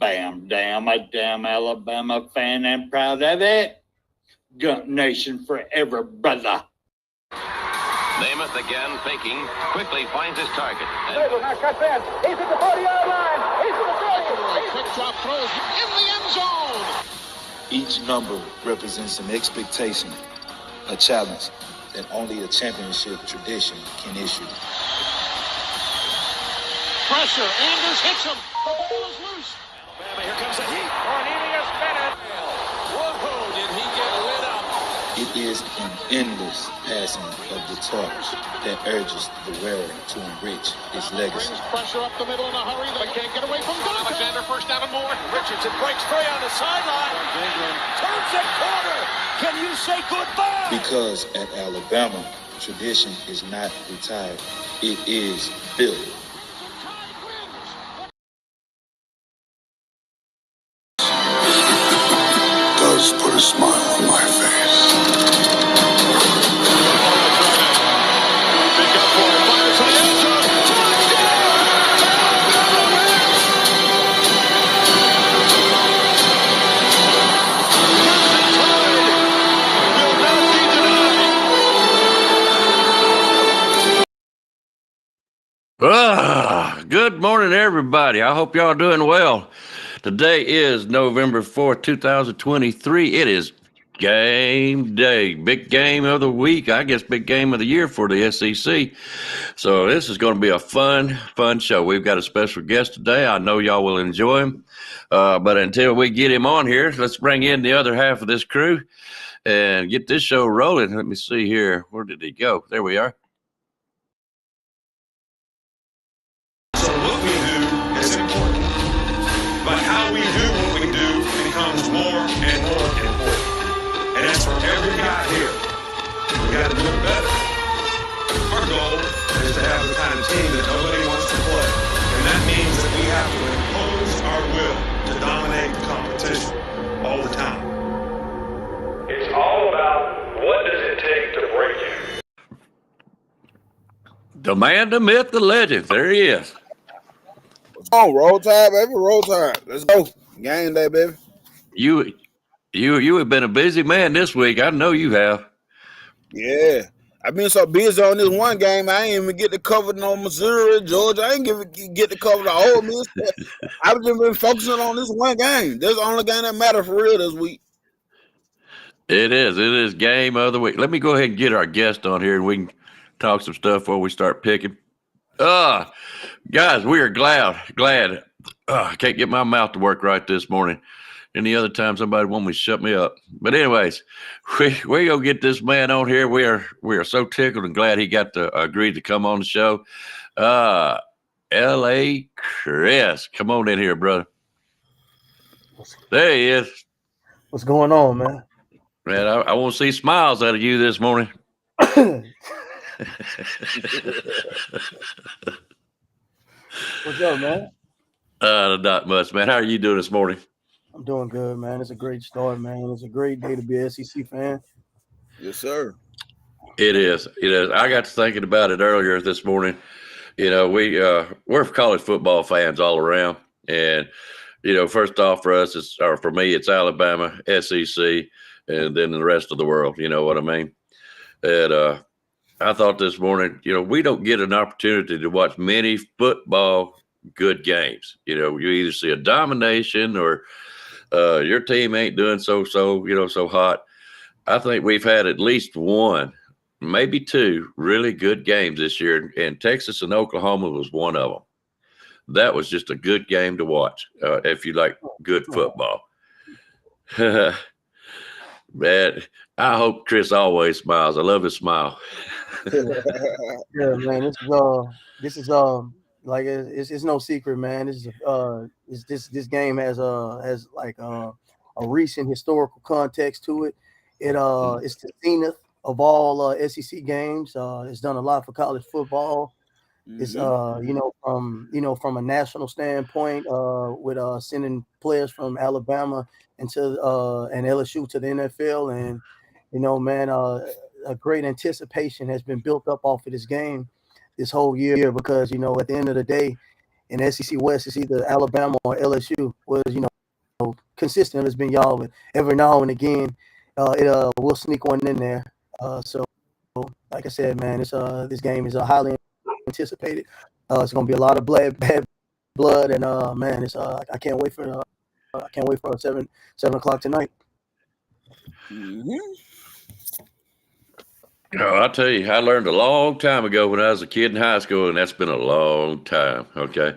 bam, damn, a damn Alabama fan and proud of it. Gump Nation forever, brother. Namath again faking, quickly finds his target. Now cuts in. He's at the 40-yard line. He's at the 40. Quick drop throws in the end zone. Each number represents an expectation, a challenge that only a championship tradition can issue. Pressure. Anders hits him. The ball is loose. Alabama, here comes the heat. Cornelius Bennett. Whoa, did he get lit up? It is an endless passing of the torch that urges the wearer to enrich his legacy. Brings pressure up the middle in a hurry. They can't get away from Dante. Alexander first down and more. Richardson breaks free on the sideline. Turns it corner. Can you say goodbye? Because at Alabama, tradition is not retired. It is built. Does put a smile on my face. Big up for it. Fires on the end zone. Will not be denied. Good morning, everybody. I hope y'all doing well. Today is November 4th, 2023. It is game day. Big game of the week. I guess big game of the year for the SEC. So this is going to be a fun show. We've got a special guest today. I know y'all will enjoy him. But until we get him on here, let's bring in the other half of this crew and get this show rolling. Let me see here. Where did he go? There we are. So what we do is important, but how we do what we do becomes more and more important. And that's for every guy here. We got to do it better. Our goal is to have the kind of team that nobody wants to play. And that means that we have to impose our will to dominate the competition all the time. It's all about what does it take to break you. The man, the myth, the legend. There he is. On roll tide, baby, roll tide. Let's go. Game day, baby. You have been a busy man this week. I know you have. Yeah. I've been so busy on this one game, I ain't even get to cover no Missouri, Georgia. I ain't get to cover the whole Miss. I've just been focusing on this one game. That's the only game that matters for real this week. It is game of the week. Let me go ahead and get our guest on here and we can talk some stuff before we start picking. Guys, we are glad. I can't get my mouth to work right this morning. Any other time somebody want me to shut me up. But anyways, we gonna get this man on here. We are so tickled and glad he got to agree to come on the show. L.A. Chris, come on in here, brother. There he is. What's going on, man? Man, I want to see smiles out of you this morning. What's up, man? Not much, man. How are you doing this morning? I'm doing good, man. It's a great start, man. It's a great day to be an SEC fan. Yes, sir. It is. I got to thinking about it earlier this morning. You know, we're college football fans all around, and first off for us, for me, it's Alabama, SEC, and then the rest of the world. You know what I mean? And I thought this morning, we don't get an opportunity to watch many football good games. You either see a domination or your team ain't doing so hot. I think we've had at least one, maybe two really good games this year, and Texas and Oklahoma was one of them. That was just a good game to watch if you like good football. Man, I hope Chris always smiles. I love his smile. Yeah, man. This is like it's no secret, man. This game has like a recent historical context to it. It's the zenith of all SEC games. It's done a lot for college football. It's from a national standpoint, with sending players from Alabama and LSU to the NFL, and man, a great anticipation has been built up off of this game this whole year because at the end of the day, in the SEC West, it's either Alabama or LSU. Was consistent. It's been y'all, but every now and again, we'll sneak one in there. So, like I said, man, this game is highly anticipated. It's gonna be a lot of bad blood, and man, I can't wait for 7 o'clock tonight. Mm-hmm. Oh, I'll tell you, I learned a long time ago when I was a kid in high school, and that's been a long time. Okay.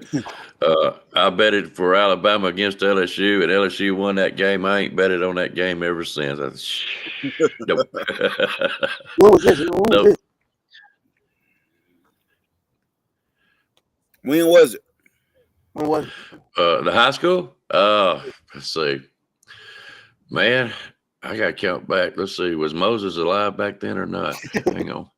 I betted for Alabama against LSU, and LSU won that game. I ain't betted on that game ever since. Nope. What was this? Nope. When was it? When was it? The high school? Let's see. Man, I got to count back. Let's see. Was Moses alive back then or not? Hang on.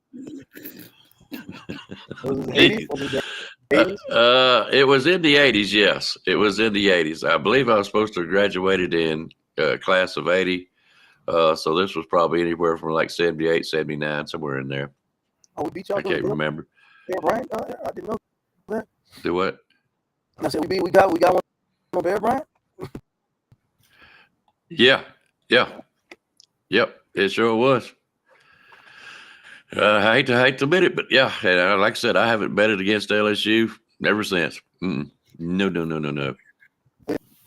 Was it the 80s? Was it the 80s? It was in the 80s, yes. It was in the 80s. I believe I was supposed to have graduated in class of 80. So this was probably anywhere from like 78, 79, somewhere in there. Oh, we beat y'all. I can't remember. Yeah, Bryant? I didn't know that. Do what? I said we got one on Bear Bryant. Yeah. Yep. It sure was. I hate to admit it, but yeah, and like I said, I haven't betted against LSU ever since. No. No.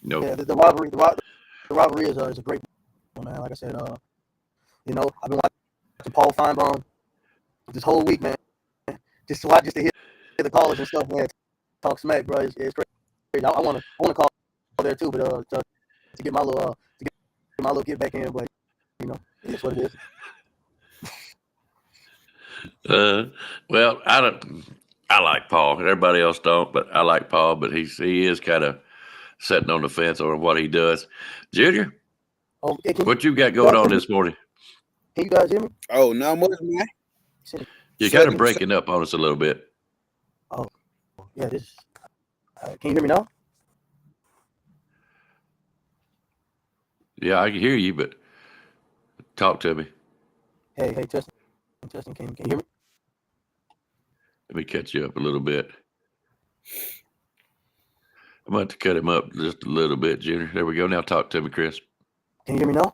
Yeah, the rivalry is a great one, man. Like I said, I've been watching Paul Feinbaum this whole week, man. Just to hear the callers and stuff, man. Talk smack, bro. It's crazy. I want to call there too, but to get my little get back in, but it's what it is. Well, I like Paul. Everybody else don't, but I like Paul. But he is kind of sitting on the fence on what he does. Junior, what you got going on this morning? Can you guys hear me? Oh, not much, man. You're kind of breaking up on us a little bit. Oh, yeah. Can you hear me now? Yeah, I can hear you, but talk to me. Hey, Justin, can you hear me? Let me catch you up a little bit. I'm about to cut him up just a little bit, Junior. There we go. Now talk to me, Chris. Can you hear me now?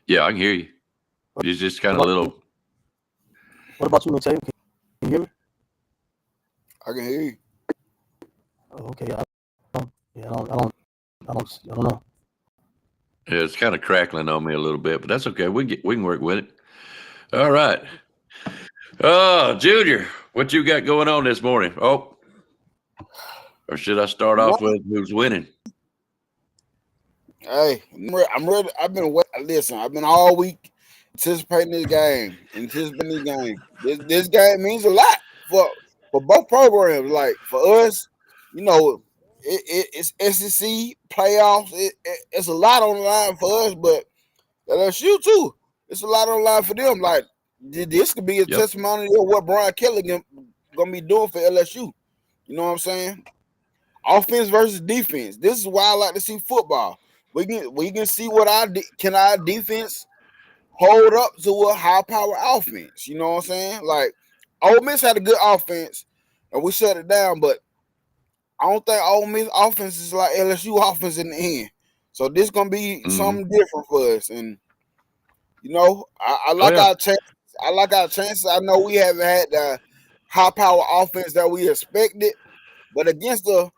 Yeah, I can hear you. You're just kind of little. What about you, Mateo? Can you hear me? I can hear you. Oh, okay. I don't know. Yeah, it's kind of crackling on me a little bit, but that's okay. We can work with it. All right. Junior, what you got going on this morning? Oh, or should I start off with who's winning? Hey, I'm ready. I've been all week anticipating this game. This game means a lot for both programs. Like for us, it's SEC playoffs. It's a lot on the line for us, but LSU too. It's a lot on the line for them. Like this could be a testimony of what Brian Kelly gonna be doing for LSU. You know what I'm saying? Offense versus defense. This is why I like to see football. We can see what our defense hold up to a high power offense. You know what I'm saying? Like Ole Miss had a good offense and we shut it down, but I don't think Ole Miss offense is like LSU offense in the end. So this gonna be something different for us. And I like our chances. I like our chances. I know we haven't had the high power offense that we expected, but against the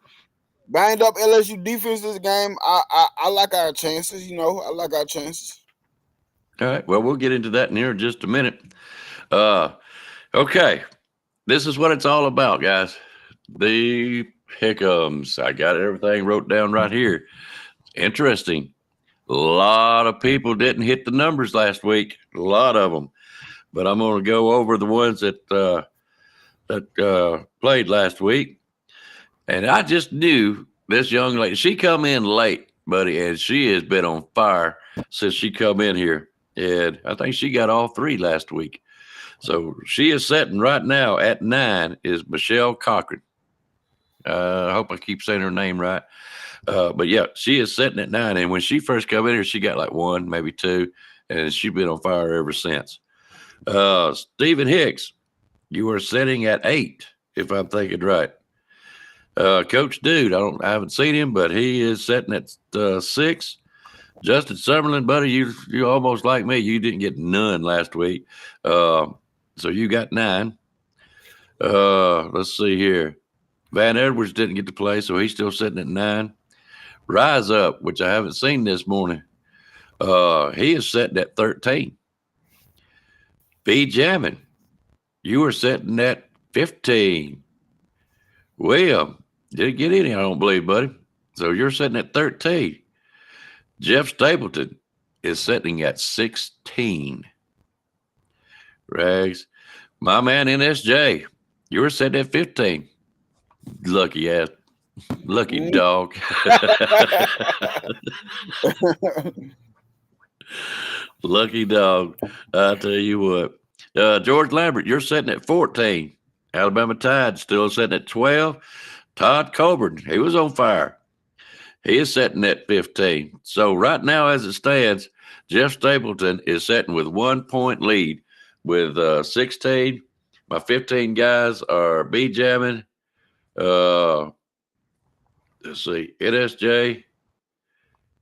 banged up LSU defense this game, I like our chances. I like our chances. All right. Well, we'll get into that in here in just a minute. Okay. This is what it's all about, guys. The pick'ems. I got everything wrote down right here. Interesting. A lot of people didn't hit the numbers last week. A lot of them. But I'm going to go over the ones that played last week. And I just knew this young lady. She come in late, buddy, and she has been on fire since she come in here. And I think she got all 3 last week. So she is sitting right now at 9 is Michelle Cochran. I hope I keep saying her name right. But yeah, she is sitting at 9. And when she first come in here, she got like 1, maybe 2, and she's been on fire ever since. Stephen Hicks, you are sitting at 8, if I'm thinking right. Coach Dude, I haven't seen him, but he is sitting at 6. Justin Summerlin, buddy, you almost like me. You didn't get none last week, so you got 9. Let's see here. Van Edwards didn't get to play, so he's still sitting at 9. Rise Up, which I haven't seen this morning, he is sitting at 13. B Jamming, you were sitting at 15. William, didn't get any, I don't believe, buddy. So you're sitting at 13. Jeff Stapleton is sitting at 16. Rags, my man NSJ, you were sitting at 15. Lucky dog. Lucky dog. I tell you what. George Lambert, you're sitting at 14. Alabama Tide still sitting at 12. Todd Coburn, he was on fire. He is sitting at 15. So right now, as it stands, Jeff Stapleton is sitting with 1 point lead with 16. My 15 guys are B Jamming. Let's see, NSJ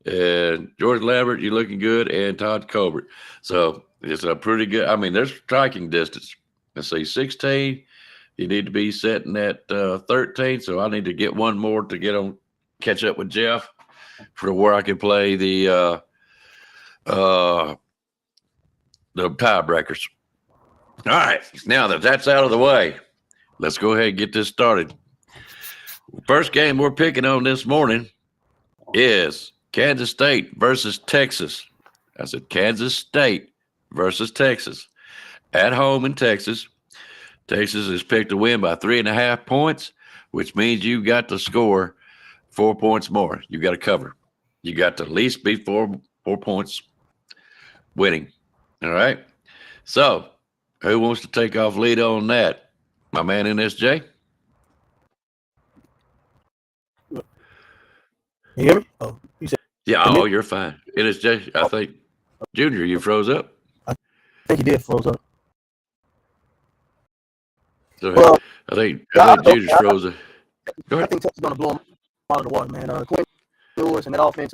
and George Lambert, you're looking good, and Todd Colbert. So it's a pretty good. I mean, there's striking distance. Let's see, 16. You need to be sitting at 13. So I need to get one more to catch up with Jeff for where I can play the tiebreakers. All right, now that that's out of the way, let's go ahead and get this started. First game we're picking on this morning is Kansas State versus Texas. I said Kansas State versus Texas. At home in Texas. Texas is picked to win by 3.5 points, which means you got to score 4 points more. You got to cover. You got to at least be 4 points winning. All right. So who wants to take off lead on that? My man NSJ? You hear me? Oh, you said, yeah, oh, you're fine. NSJ, I think, Junior, you froze up. I think you did froze up. So Well, I think Junior's froze up. Go I ahead. think Texas is going to blow them out of the water, man. Quentin Lewis and that offense,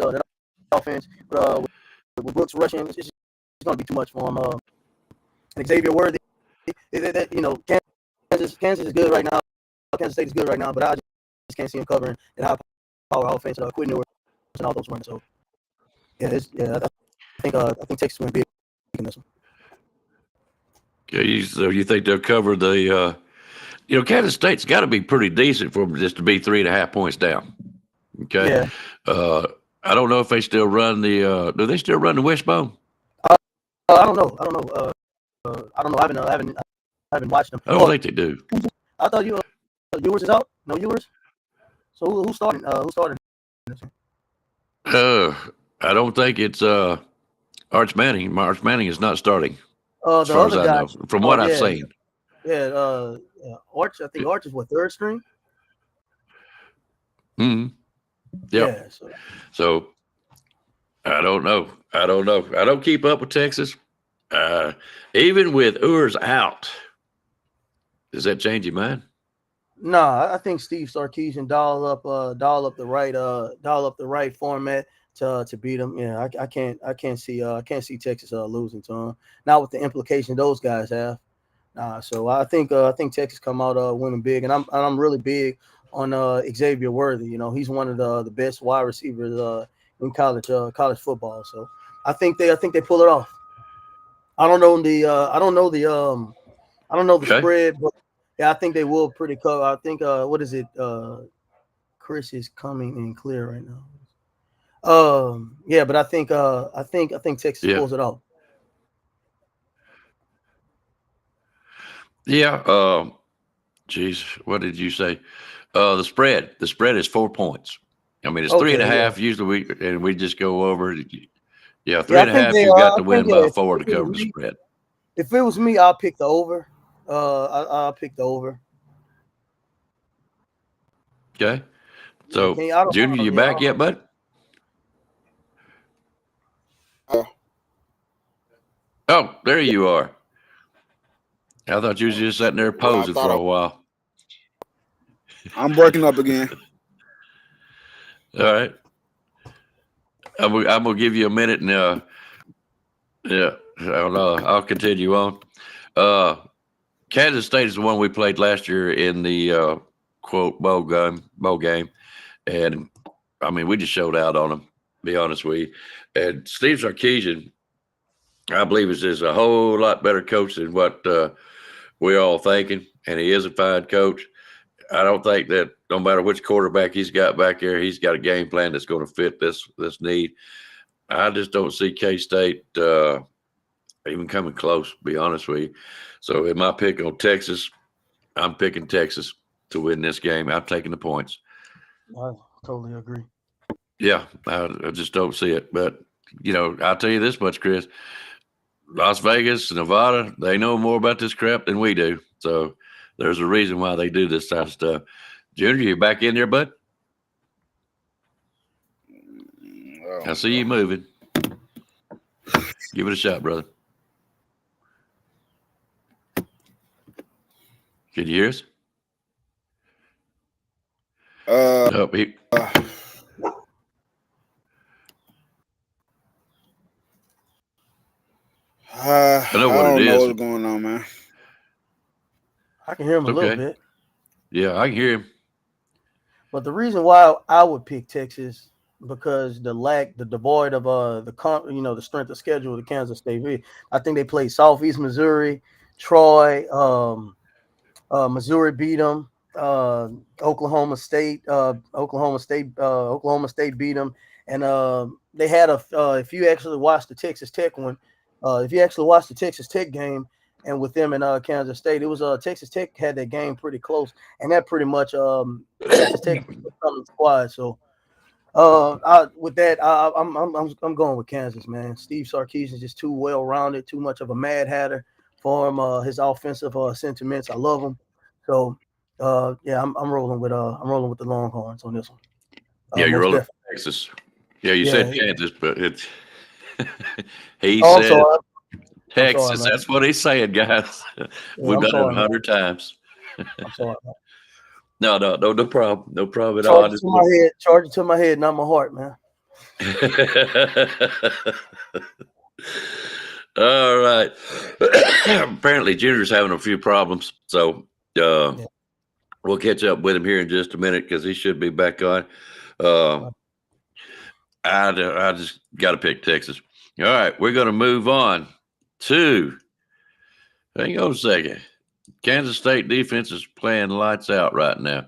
with Brooks rushing, it's going to be too much for him. And Xavier Worthy, Kansas is good right now. Kansas State is good right now, but I just can't see him covering that high power offense. Quentin Lewis and all those runners. So I think Texas will be big in this one. Okay, so you think they'll cover the? Kansas State's got to be pretty decent for them just to be 3.5 points down. Okay. Yeah. I don't know if they still run the. Do they still run the wishbone? I don't know. I don't know. I haven't watched them. I don't think they do. I thought Ewers is out. No Ewers. So who's starting? Who's starting? I don't think it's Arch Manning. Arch Manning is not starting. The as far as other I guy, know, from what I've seen. Yeah. Arch. I think Arch is what, third string. Hmm. Yep. Yeah. So I don't know. I don't keep up with Texas. Even with Ewers out, does that change your mind? No, I think Steve Sarkisian dial up the right format to beat them. Yeah, I can't see Texas losing to them. Not with the implication those guys have. So I think Texas come out winning big, and I'm really big on Xavier Worthy. He's one of the best wide receivers in college football. So I think they pull it off. I don't know the Okay. spread, but yeah, I think they will pretty cover. I think what is it? Chris is coming in clear right now. Yeah, but I think Texas pulls it off. Yeah. Geez, what did you say? The spread is 4 points. I mean, it's 3.5. Usually we just go over. Yeah, 3.5. You got to win by 4 to cover the spread. If it was me, I'll pick the over. I'll pick the over. Okay. So, Junior, you back yet, bud? Oh, there you are. I thought you was just sitting there posing for a while. I'm breaking up again. All right. I'm gonna give you a minute, and yeah, I'll continue on. Kansas State is the one we played last year in the quote bowl game, and I mean we just showed out on them. To be honest with you, and Steve Sarkisian, I believe, is a whole lot better coach than what we're all thinking, and he is a fine coach. I don't think that no matter which quarterback he's got back there, he's got a game plan that's going to fit this need. I just don't see K-State even coming close, to be honest with you. So in my pick on Texas, I'm picking Texas to win this game. I'm taking the points. I totally agree. Yeah, I just don't see it. But, I'll tell you this much, Chris. Las Vegas, Nevada, they know more about this crap than we do. So there's a reason why they do this type of stuff. Junior, you back in there, bud? I see you moving. Give it a shot, brother. Can you hear us? Nope. I know what don't it know is. what's going on, man. I can hear him a little bit. Yeah, I can hear him. But the reason why I would pick Texas because the devoid of the strength of schedule of the Kansas State. I think they played Southeast Missouri, Troy, Missouri beat them. Oklahoma State beat them, and they had if you actually watch the Texas Tech one, if you actually watch the Texas Tech game, and with them and Kansas State, it was Texas Tech had that game pretty close, and that pretty much Texas Tech was the squad. So with that, I'm going with Kansas, man. Steve Sarkisian is just too well rounded, too much of a mad hatter for him. His offensive sentiments, I love him. So yeah, I'm rolling with the Longhorns on this one. Yeah, you're rolling with Texas. Yeah, you said Kansas, but it's he said Texas. Sorry, that's what he's saying, guys. We've done it 100 times. I'm sorry. No problem. No problem at all. Charge it to my head, not my heart, man. All right. Apparently, Junior's having a few problems, so we'll catch up with him here in just a minute because he should be back on. I just got to pick Texas. All right, we're going to move on to. Hang on a second. Kansas State defense is playing lights out right now.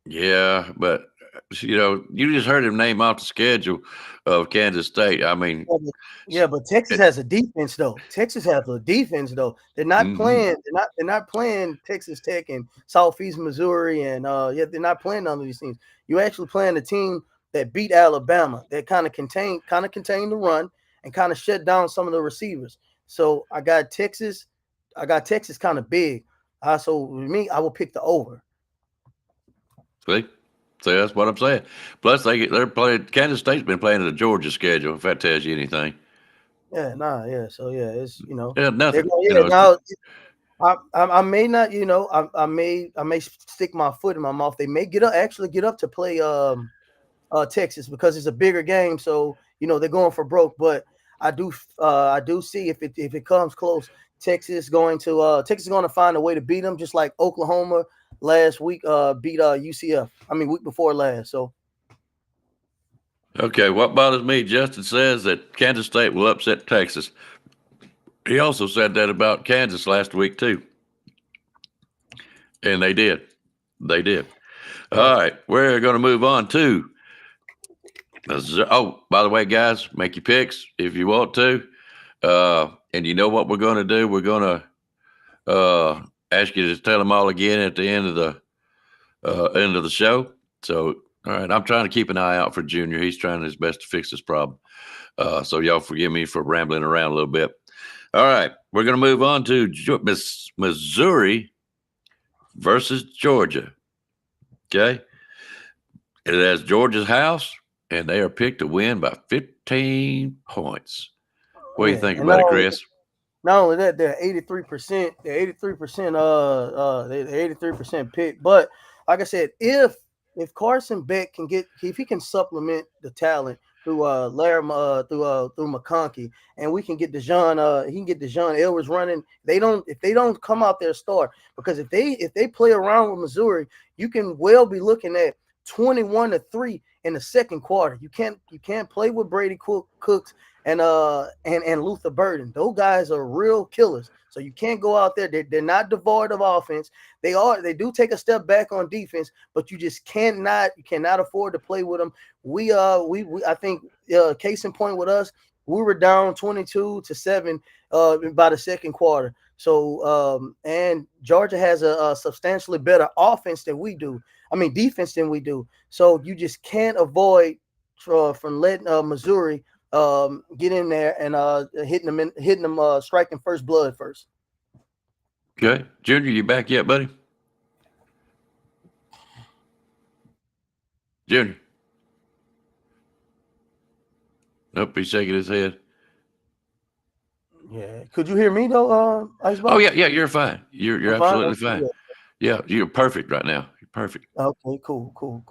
Yeah, but you just heard him name off the schedule of Kansas State. I mean, but Texas has a defense though. They're not playing. They're not playing Texas Tech and Southeast Missouri, and they're not playing none of these teams. You're actually playing a team that beat Alabama. That kind of contained the run and kind of shut down some of the receivers. So I got Texas kind of big. So with me, I will pick the over. See, that's what I'm saying. Plus, they're playing. Kansas State's been playing the Georgia schedule. If that tells you anything. Yeah, So it's nothing. I may not. I may stick my foot in my mouth. They may get up to play Texas because it's a bigger game. So they're going for broke. But I do see if it comes close, Texas is going to find a way to beat them, just like Oklahoma last week beat UCF. I mean, week before last. So okay, what bothers me, Justin says that Kansas State will upset Texas. He also said that about Kansas last week too, and they did. All right, we're going to move on to. Oh, by the way, guys, make your picks if you want to. And you know what we're going to do? We're going to ask you to tell them all again at the end of the show. So, all right, I'm trying to keep an eye out for Junior. He's trying his best to fix this problem. So y'all forgive me for rambling around a little bit. All right, we're going to move on to Missouri versus Georgia. Okay, it has Georgia's house, and they are picked to win by 15 points. What do you think about it, Chris? Not only that, they're 83%. They're 83%. They're 83% pick. But like I said, if Carson Beck can if he can supplement the talent through through McConkey, and we can get he can get DeJohn Edwards running. If they don't come out there start, because if they play around with Missouri, you can well be looking at 21-3 in the second quarter. You can't play with Brady Cooks and Luther Burden. Those guys are real killers. So you can't go out there. They're not devoid of offense. They do take a step back on defense, but you cannot afford to play with them. I think case in point with us, we were down 22-7 by the second quarter. So and Georgia has a substantially better offense than we do. I mean defense than we do. So you just can't avoid from letting Missouri get in there and hitting them striking first blood first. Okay, Junior, you back yet, buddy? Junior. Nope, he's shaking his head. Yeah, could you hear me though, Icebox? Oh yeah, you're fine. You're absolutely fine. Yeah, you're perfect right now. You're perfect. Okay, cool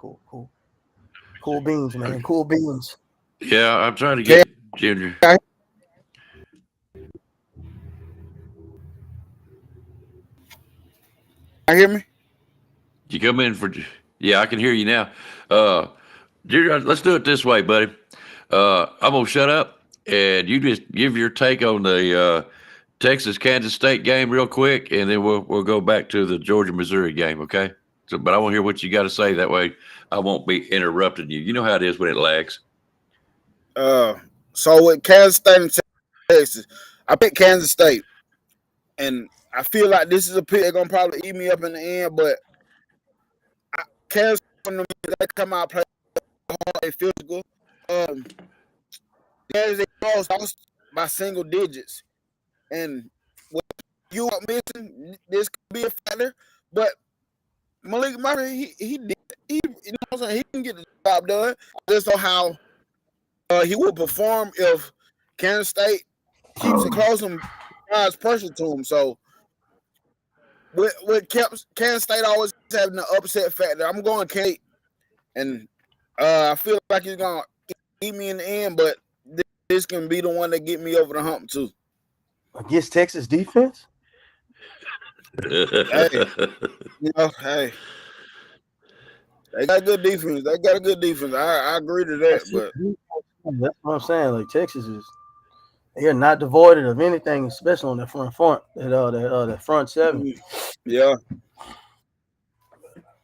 beans, man. Cool beans. Yeah, I'm trying to get Junior. I hear me? You come in for? Yeah, I can hear you now. Junior, let's do it this way, buddy. I'm gonna shut up and you just give your take on the Texas-Kansas State game real quick, and then we'll go back to the Georgia-Missouri game, okay? So, but I want to hear what you got to say. That way, I won't be interrupting you. You know how it is when it lags. So with Kansas State and Texas, I picked Kansas State, and I feel like this is a pick they're gonna probably eat me up in the end. But Kansas, when they come out play hard and physical, they lost by single digits, and with you missing, this could be a factor. But Malik Murray, he did, you know what I'm saying? He can get the job done. I just know how he will perform if Kansas State keeps it close and tries pressure to him. So with Kansas State always having the upset factor, I'm going Kate, and I feel like he's gonna eat me in the end, but this can be the one that get me over the hump too. Against Texas defense? Hey, hey. They got good defense. I agree to that, but that's what I'm saying. Like Texas they're not devoid of anything, especially on that front. That front seven. Yeah.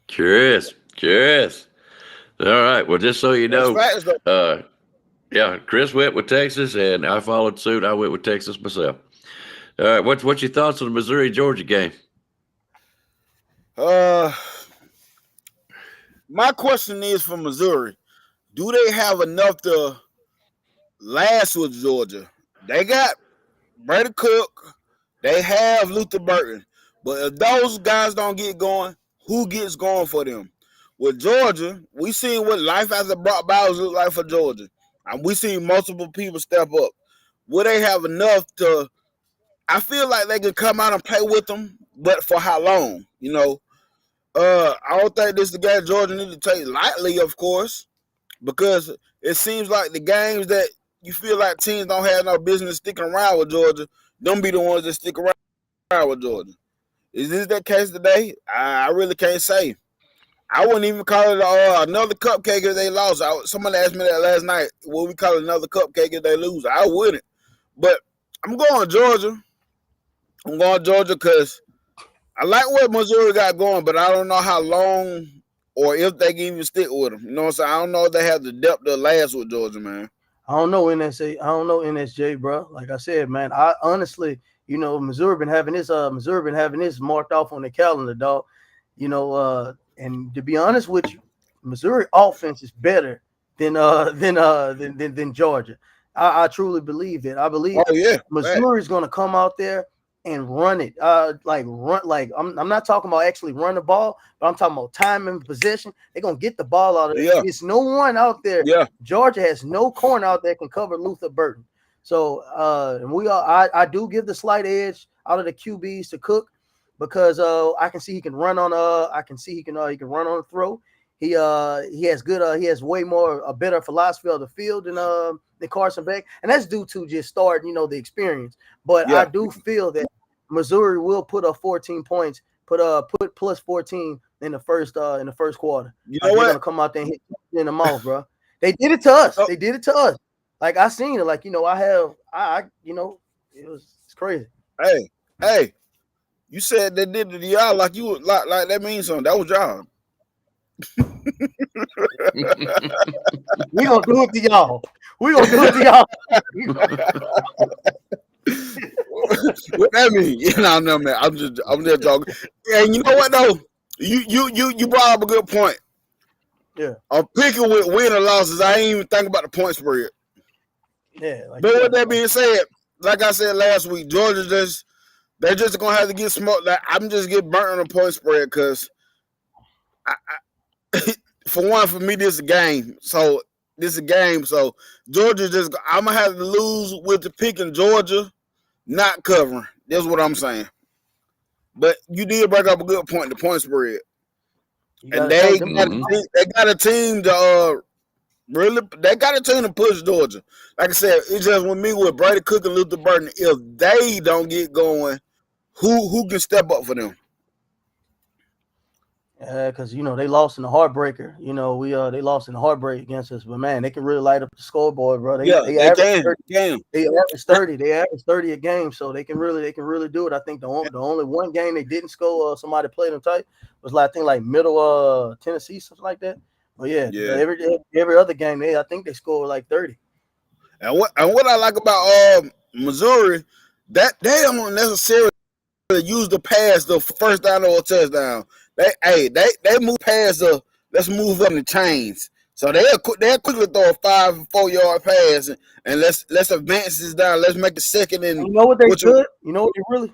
Curious. All right. Well, just so you know, yeah, Chris went with Texas, and I followed suit. I went with Texas myself. All right. What's your thoughts on the Missouri-Georgia game? My question is for Missouri, do they have enough to last with Georgia? They got Brady Cook, they have Luther Burton, but if those guys don't get going, who gets going for them? With Georgia, we seen what life after Brock Bowers look like for Georgia, and we seen multiple people step up. Will they have enough to? I feel like they could come out and play with them, but for how long? You know, I don't think this is the game Georgia need to take lightly, of course, because it seems like the games that you feel like teams don't have no business sticking around with Georgia, them be the ones that stick around with Georgia. Is this that case today? I really can't say. I wouldn't even call it another cupcake if they lost. Somebody asked me that last night. Would we call it another cupcake if they lose? I wouldn't. But I'm going Georgia. I'm going Georgia because I like what Missouri got going, but I don't know how long or if they can even stick with them. You know what I'm saying? I don't know if they have the depth to last with Georgia, man. I don't know NSJ, bro. Like I said, man, I honestly, Missouri been having this marked off on the calendar, dog. And to be honest with you, Missouri offense is better than Georgia. I truly believe that. I believe Missouri is going to come out there and run it. I'm not talking about actually run the ball, but I'm talking about time and possession. They're gonna get the ball out of it. There's no one out there. Yeah. Georgia has no corner out there that can cover Luther Burton. So I do give the slight edge out of the QBs to Cook, because I can see he can run on he can run on the throw. He has way more a better philosophy of the field than Carson Beck, and that's due to just starting, the experience. But I do feel that Missouri will put up 14 points, put plus 14 in the first quarter. You know what? They're gonna come out there and hit you in the mouth, bro. They did it to us. They did it to us. Like I seen it. Like it's crazy. Hey, you said they did it to y'all like you like that means something. That was y'all. We gonna do it to y'all. We gonna do it to y'all. What that mean? No, man. I'm just talking. And you know what though? You brought up a good point. Yeah. I'm picking with win or losses. I ain't even think about the point spread. Yeah. But with that being said, like I said last week, Georgia they're just gonna have to get smoked. Like, I'm just get burnt on the point spread because for one, for me, this is a game. So Georgia I'm gonna have to lose with the pick in Georgia, not covering. That's what I'm saying. But you did bring up a good point, the point spread. And they got a team to they got a team to push Georgia. Like I said, it's just with me with Brady Cook and Luther Burton. If they don't get going, who can step up for them? Because they lost in the heartbreaker. They lost in the heartbreak against us. But man, they can really light up the scoreboard, bro. They average 30. They average 30. They average 30 a game, so they can really do it. I think the only one game they didn't score, somebody played them tight, was like middle Tennessee, something like that. But yeah. Every other game I think they scored like 30. And what I like about Missouri, that they don't necessarily use the pass the first down or a touchdown. They move past let's move up the chains. So they'll quickly throw a 5 or 4 yard pass and let's advance this down. Let's make the second and you know what they're good? You know what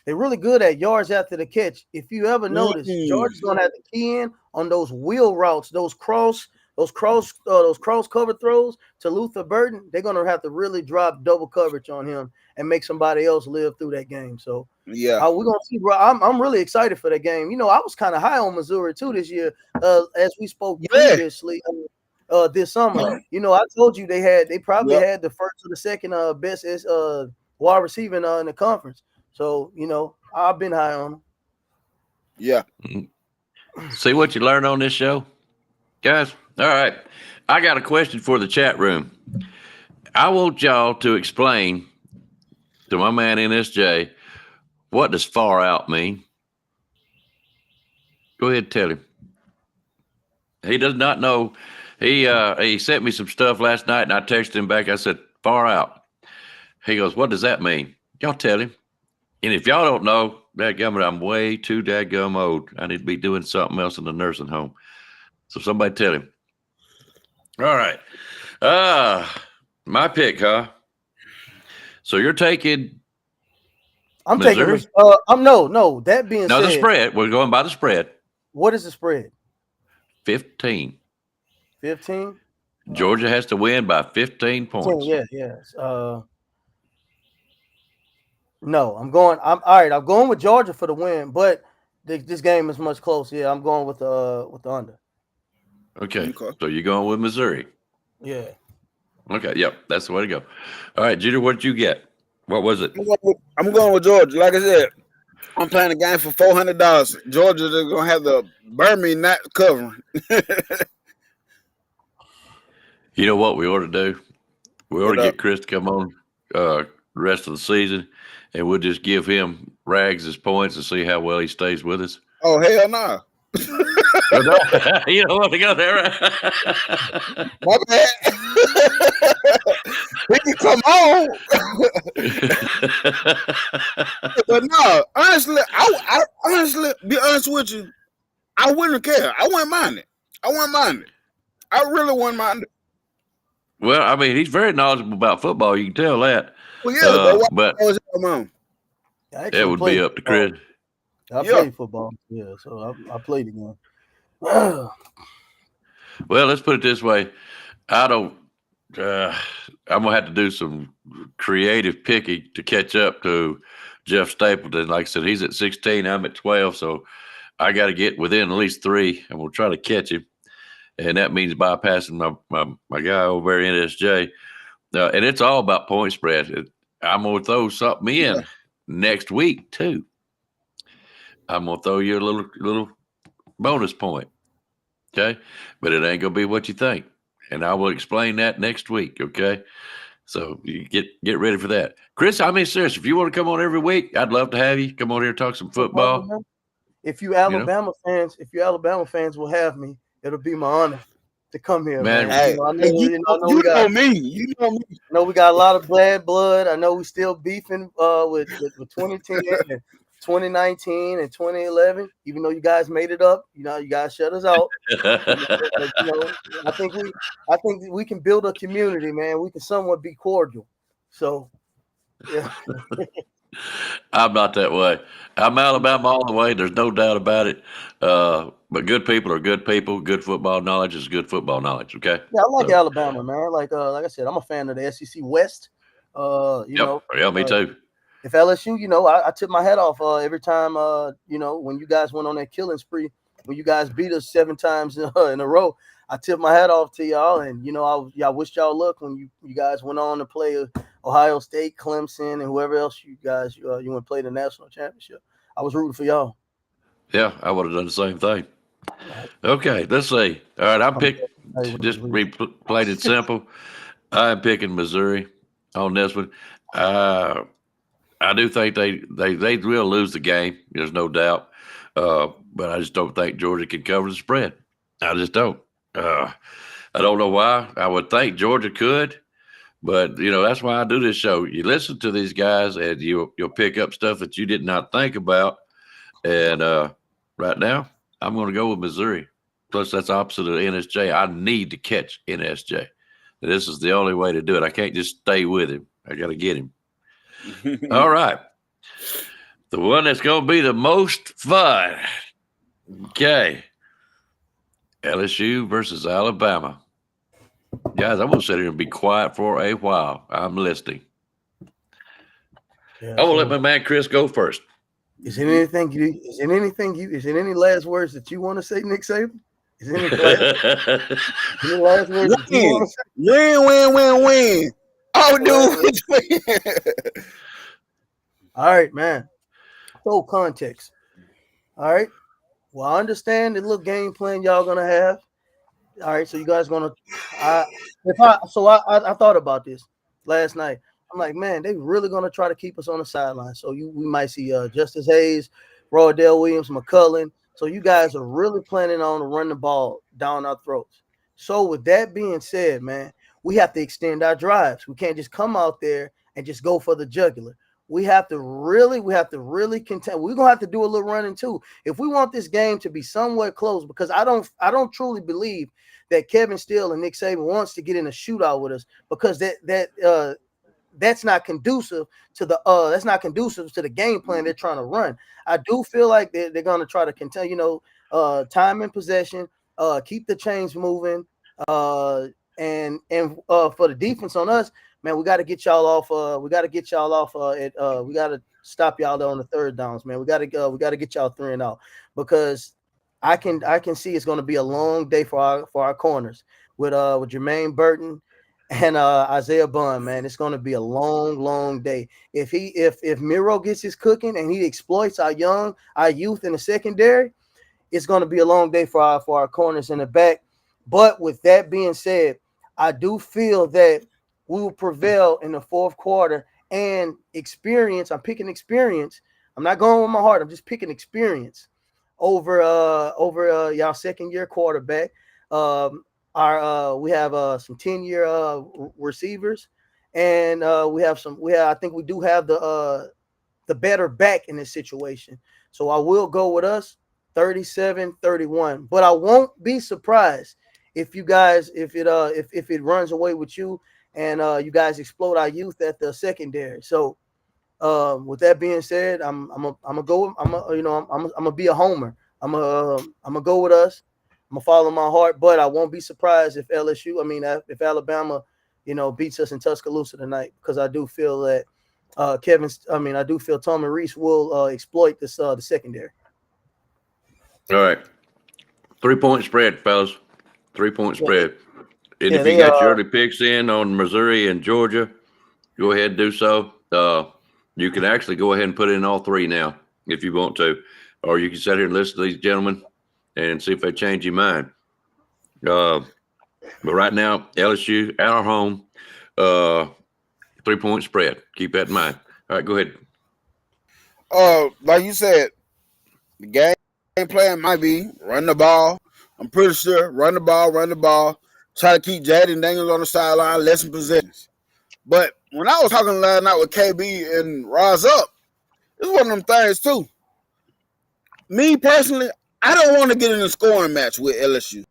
they're really good at yards after the catch. If you ever notice, Georgia's gonna have to key in on those wheel routes, those cross cover throws to Luther Burton. They're gonna have to really drop double coverage on him and make somebody else live through that game. So we're gonna see, bro. I'm really excited for that game. I was kind of high on Missouri too this year, as we spoke previously this summer. I told you they probably had the first or the second best wide receiver in the conference. So I've been high on them. Yeah. See what you learn on this show, guys. All right, I got a question for the chat room. I want y'all to explain to my man NSJ, what does far out mean? Go ahead and tell him. He does not know. He sent me some stuff last night, and I texted him back. I said, far out. He goes, what does that mean? Y'all tell him. And if y'all don't know, dadgummit, I'm way too dadgum old. I need to be doing something else in the nursing home. So somebody tell him. All right. My pick, huh? So you're taking I'm Missouri? taking no. That being said, the spread. We're going by the spread. What is the spread? 15. 15? Georgia has to win by 15 points. Yes. No, I'm going with Georgia for the win, but this game is much closer. Yeah, I'm going with the under. Okay. So you're going with Missouri. Yeah. Okay. Yep. That's the way to go. All right, Jeter, what did you get? What was it? I'm going with Georgia. Like I said, I'm playing a game for $400. Georgia, they're gonna have to burn me not covering. You know what we ought to do? We ought to get Chris to come on the rest of the season, and we'll just give him Rags his points and see how well he stays with us. Oh, hell no. You don't want to go there, right? My bad. He can come on. But no, honestly, I be honest with you, I wouldn't care. I wouldn't mind it. I really wouldn't mind it. Well, I mean, he's very knowledgeable about football. You can tell that. Well, yeah, but it would be up to Chris. I played football, so I played again. Well, let's put it this way. I'm gonna have to do some creative picking to catch up to Jeff Stapleton. Like I said, he's at 16. I'm at 12. So I got to get within at least 3, and we'll try to catch him. And that means bypassing my guy over there, NSJ. And it's all about point spread. I'm going to throw something in next week, too. I'm going to throw you a little bonus point. Okay? But it ain't going to be what you think. And I will explain that next week. Okay? So you get ready for that. Chris, I mean, seriously, if you want to come on every week, I'd love to have you. Come on here and talk some football. If you Alabama fans will have me, it'll be my honor to come here, man. Hey, You know me. You know me. I know we got a lot of bad blood. I know we still beefing with 2010 and 2019 and 2011. Even though you guys made it up, you guys shut us out. But, I think we can build a community, man. We can somewhat be cordial. So, yeah. I'm not that way. I'm Alabama all the way. There's no doubt about it. But good people are good people. Good football knowledge is good football knowledge. Okay. Yeah, I like Alabama, man. Like I said, I'm a fan of the SEC West. Yeah, me too. If LSU, I tip my hat off every time. When you guys went on that killing spree, when you guys beat us 7 times in a row, I tip my hat off to y'all. And I wish y'all luck when you guys went on to play Ohio State, Clemson, and whoever else you guys you went to play the national championship. I was rooting for y'all. Yeah, I would have done the same thing. Okay, let's see. All right, I'm picking. Just plain and simple. I'm picking Missouri on this one. I do think they will lose the game. There's no doubt. But I just don't think Georgia can cover the spread. I just don't. I don't know why. I would think Georgia could. But, that's why I do this show. You listen to these guys, and you'll pick up stuff that you did not think about. And right now, I'm going to go with Missouri. Plus, that's opposite of NSJ. I need to catch NSJ. This is the only way to do it. I can't just stay with him. I got to get him. All right. The one that's going to be the most fun. Okay. LSU versus Alabama. Guys, I'm going to sit here and be quiet for a while. I'm listening. Yeah, I will let my man Chris go first. Is there any last words that you want to say, Nick Saban? Is there any last words that you want to say? Win. Oh, dude. All right, man. So context. All right. Well, I understand the little game plan y'all gonna have. All right, so you guys gonna. I thought about this last night. I'm like, man, they really gonna try to keep us on the sideline. So we might see Justice Hayes, Rodell Williams, McCullen. So you guys are really planning on to run the ball down our throats. So with that being said, man, we have to extend our drives. We can't just come out there and just go for the jugular. We have to really contend. We're gonna have to do a little running too if we want this game to be somewhat close. Because I don't truly believe that Kevin Steele and Nick Saban wants to get in a shootout with us, because that's not conducive to the game plan they're trying to run. I do feel like they're gonna try to contend. Time and possession, keep the chains moving, and for the defense on us. Man, we got to get y'all off. We got to stop y'all there on the third downs, man. We got to get y'all 3 and out, because I can see it's going to be a long day for our corners with Jermaine Burton and Isaiah Bond, man. It's going to be a long day. If Miro gets his cooking and he exploits our youth in the secondary, it's going to be a long day for our corners in the back. But with that being said, I do feel that we will prevail in the fourth quarter, and experience. I'm picking experience. I'm not going with my heart. I'm just picking experience over y'all second-year quarterback. We have some 10-year receivers, and I think we do have the better back in this situation. So I will go with us 37-31. But I won't be surprised if it runs away with you, and you guys explode our youth at the secondary. So with that being said, I'm gonna be a homer. I'm gonna go with us. I'm gonna follow my heart, but I won't be surprised if if Alabama, beats us in Tuscaloosa tonight, because I do feel that I do feel Tommy Reese will exploit this the secondary. All right. 3-point spread, fellas. 3-point spread. And Yeah, if you got your early picks in on Missouri and Georgia, go ahead and do so. You can actually go ahead and put in all three now if you want to. Or you can sit here and listen to these gentlemen and see if they change your mind. But right now, LSU at our home, 3-point spread. Keep that in mind. All right, go ahead. Like you said, the game plan might be run the ball. I'm pretty sure run the ball. Try to keep Jaden Daniels on the sideline, lessen possessions. But when I was talking last night with KB and Rise Up, it's one of them things too. Me personally, I don't want to get in a scoring match with LSU.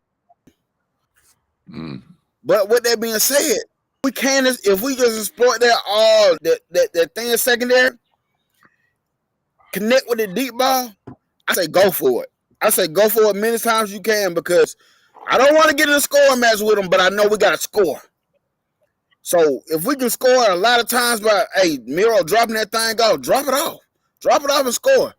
But with that being said, we can if we just exploit that thing in secondary, connect with the deep ball, I say go for it. I say go for it many times you can because I don't want to get in a scoring match with them, but I know we got to score. So if we can score a lot of times by, hey, Miro dropping that thing off, drop it off and score.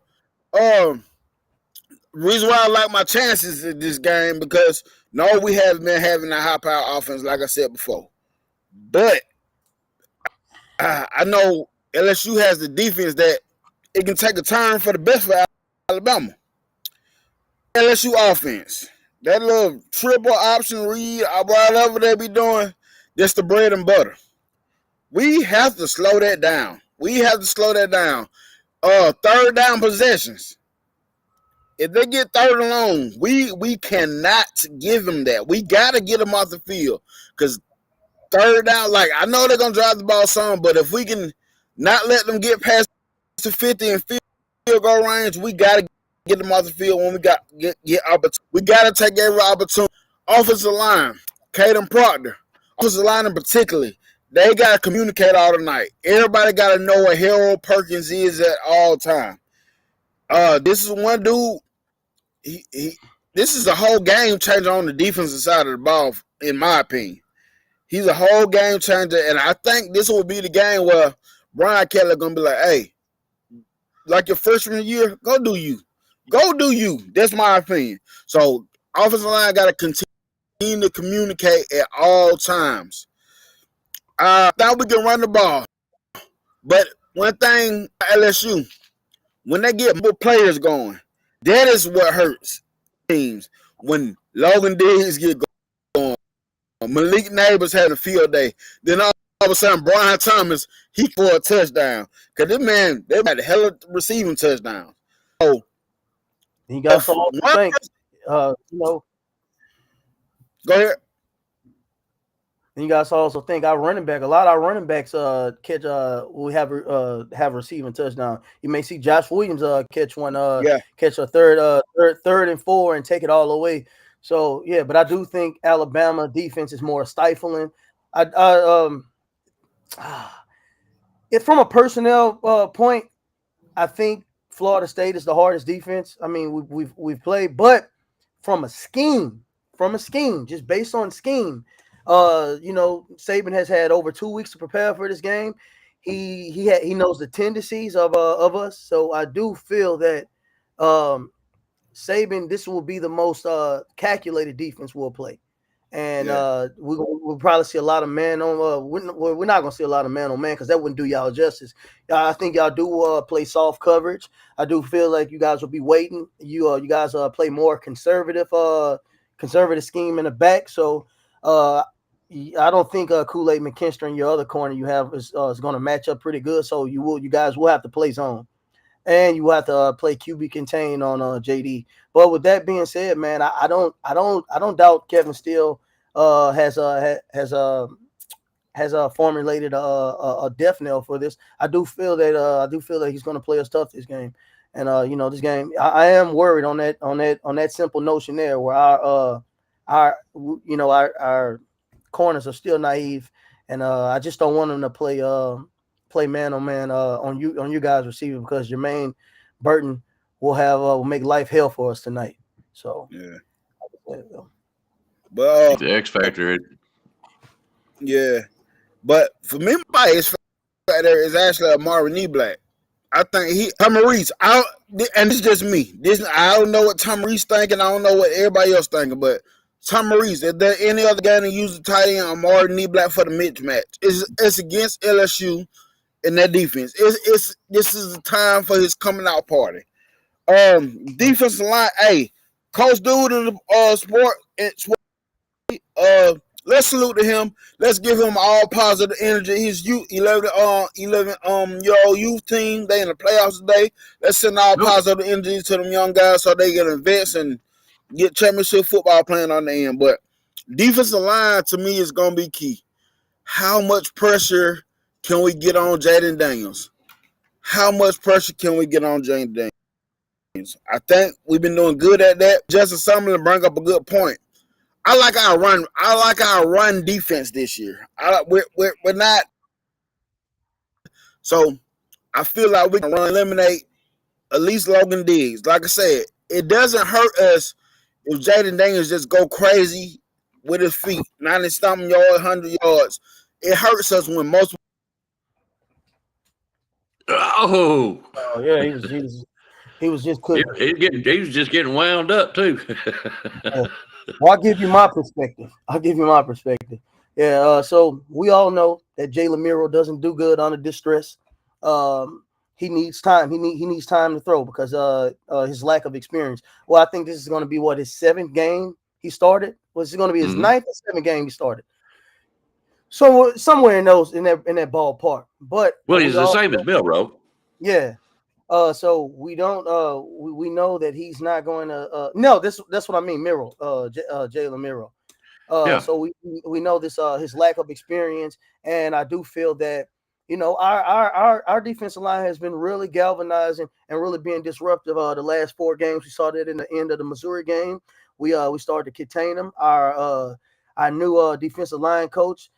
Reason why I like my chances in this game because no, we haven't been having a high power offense like I said before, but I know LSU has the defense that it can take a turn for the best for Alabama. LSU offense, that little triple option read, whatever they be doing, that's the bread and butter. We have to slow that down. Third down possessions. If they get third and long, we cannot give them that. We got to get them off the field because third down, like I know they're going to drive the ball some, but if we can not let them get past the 50 and field goal range, we got to get them off the field when we get opportunity. We got to take every opportunity. Offensive line, Caden Proctor, offensive line in particularly, they got to communicate all the night. Everybody got to know what Harold Perkins is at all time. This is one dude. This is a whole game changer on the defensive side of the ball, in my opinion. He's a whole game changer, and I think this will be the game where Brian Kelly gonna be like, "Hey, like your freshman year, go do you. That's my opinion." So, offensive line got to continue to communicate at all times. I thought we can run the ball, but one thing, LSU, when they get more players going, that is what hurts teams. When Logan Diggs get going, Malik Neighbors having a field day, then all of a sudden Brian Thomas, he for a touchdown. Because this man, they had a hell of receiving touchdowns. So you got to think, go ahead. And you guys also think our running back, a lot of our running backs catch will have a receiving touchdown. You may see Josh Williams catch one catch a third and 4 and take it all away. So yeah, but I do think Alabama defense is more stifling. If from a personnel point, I think Florida State is the hardest defense. I mean, we've played, but from a scheme, just based on scheme. Saban has had over 2 weeks to prepare for this game. He knows the tendencies of us. So I do feel that Saban, this will be the most calculated defense we'll play. And we'll probably see a lot of man on. We're not gonna see a lot of man on man because that wouldn't do y'all justice. I think y'all do play soft coverage. I do feel like you guys will be waiting. You guys play more conservative scheme in the back. So I don't think Kool-Aid McKinstry and your other corner you have is going to match up pretty good. So you guys will have to play zone, and you will have to play QB contain on JD. But with that being said, man, I don't doubt Kevin Steele has formulated a death knell for this. I do feel that he's going to play us tough this game, and this game I am worried on that simple notion there where our corners are still naive, and I just don't want them to play man on man on you guys receiving because Jermaine Burton will make life hell for us tonight. So but the X factor. Yeah, but for me, my X there is actually Amari Knee-Black. I think Tom Reese. And it's just me. I don't know what Tom Reese thinking. I don't know what everybody else thinking. But Tom Reese, is there any other guy that use the tight end Amari Knee-Black for the mismatch? It's against LSU in that defense. This is the time for his coming out party. Defensive line. Hey, Coach Dude in the sport. Let's salute to him. Let's give him all positive energy. His youth 11 year old youth team, they in the playoffs today. Let's send all positive energy to them young guys so they can advance and get championship football playing on the end. But defensive line to me is gonna be key. How much pressure can we get on Jaden Daniels? How much pressure can we get on Jaden Daniels? I think we've been doing good at that. Justin Summerlin bring up a good point. I like our run defense this year. We're not. So I feel like we can eliminate at least Logan Diggs. Like I said, it doesn't hurt us if Jaden Daniels just go crazy with his feet, 90-something yards, 100 yards. It hurts us when most. Oh yeah, he was just cooking. He was just getting wound up too. Well, I'll give you my perspective. Yeah, so we all know that Jalen Miro doesn't do good under distress. He needs time. He needs time to throw because his lack of experience. Well, I think this is going to be his 7th game he started. Was it going to be his 9th or 7th game he started? So somewhere in that ballpark. But he's the same as Milroe. Yeah. So we don't we know that he's not going to no, that's what I mean, Miro, Jalen Miro. So we know this his lack of experience, and I do feel that our defensive line has been really galvanizing and really being disruptive the last 4 games. We saw that in the end of the Missouri game. We started to contain them. Our new defensive line coach,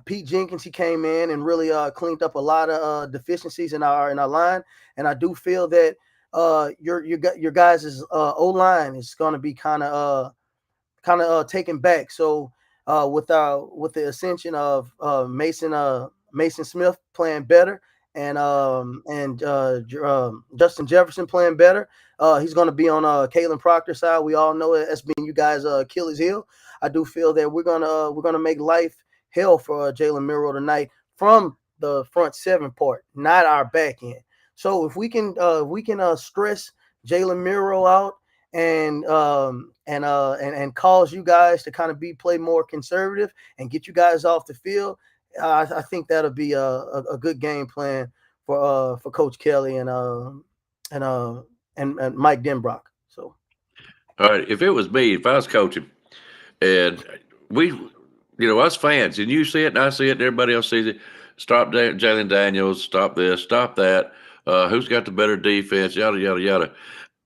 Pete Jenkins, he came in and really cleaned up a lot of deficiencies in our line, and I do feel that your guys' O-line is going to be kind of taken back. So with the ascension of Mason Smith playing better and Justin Jefferson playing better, he's going to be on Kalen Proctor's side. We all know it as being you guys' Achilles heel. I do feel that we're gonna make life hell for Jalen Miro tonight from the front 7 part, not our back end. So if we can stress Jalen Miro out and cause you guys to kind of play more conservative and get you guys off the field, I think that'll be a good game plan for Coach Kelly and Mike Denbrock. So, all right, if it was me, if I was coaching, and we. Us fans, and you see it, and I see it, and everybody else sees it. Stop Jalen Daniels. Stop this. Stop that. Who's got the better defense? Yada yada yada.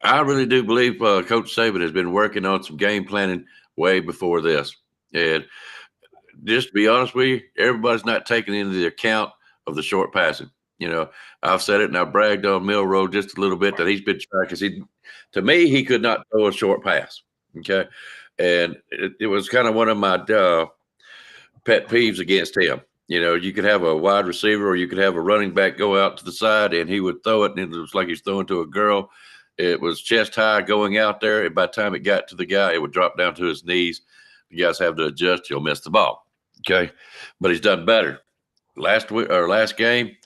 I really do believe Coach Saban has been working on some game planning way before this. And just to be honest with you, everybody's not taking into the account of the short passing. I've said it, and I bragged on Milroe just a little bit that he's been trying because to me, he could not throw a short pass. Okay, and it was kind of one of my pet peeves against him. You could have a wide receiver or you could have a running back go out to the side and he would throw it, and it was like he's throwing to a girl. It was chest high going out there, and by the time it got to the guy, it would drop down to his knees. The guys have to adjust. He'll miss the ball. Okay, but he's done better. Last game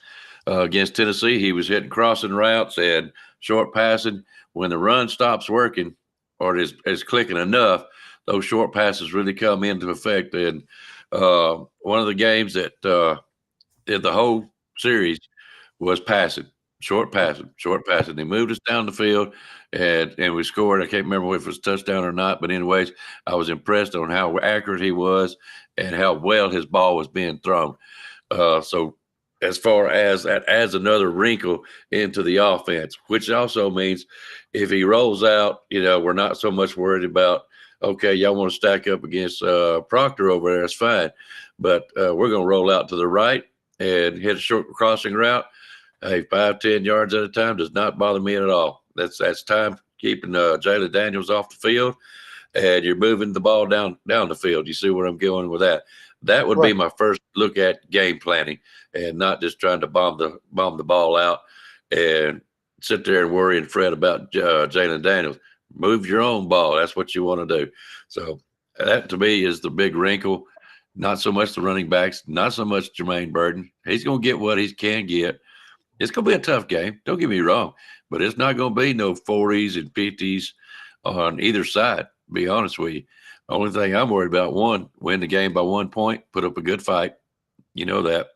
against Tennessee, he was hitting crossing routes and short passing. When the run stops working or is clicking enough, those short passes really come into effect. And one of the games that did the whole series was short passing. They moved us down the field, and we scored. I can't remember if it was a touchdown or not, but anyways, I was impressed on how accurate he was and how well his ball was being thrown. So as far as that adds another wrinkle into the offense, which also means if he rolls out, we're not so much worried about, okay, y'all want to stack up against Proctor over there, that's fine. But we're going to roll out to the right and hit a short crossing route. Hey, 5-10 yards at a time does not bother me at all. That's time keeping Jalen Daniels off the field, and you're moving the ball down the field. You see where I'm going with that. That would be my first look at game planning, and not just trying to bomb the ball out and sit there and worry and fret about Jalen Daniels. Move your own ball. That's what you want to do. So that to me is the big wrinkle. Not so much the running backs, not so much Jermaine Burton. He's going to get what he can get. It's going to be a tough game. Don't get me wrong, but it's not going to be no 40s and 50s on either side, to be honest with you. Only thing I'm worried about, one, win the game by 1 point, put up a good fight. You know that.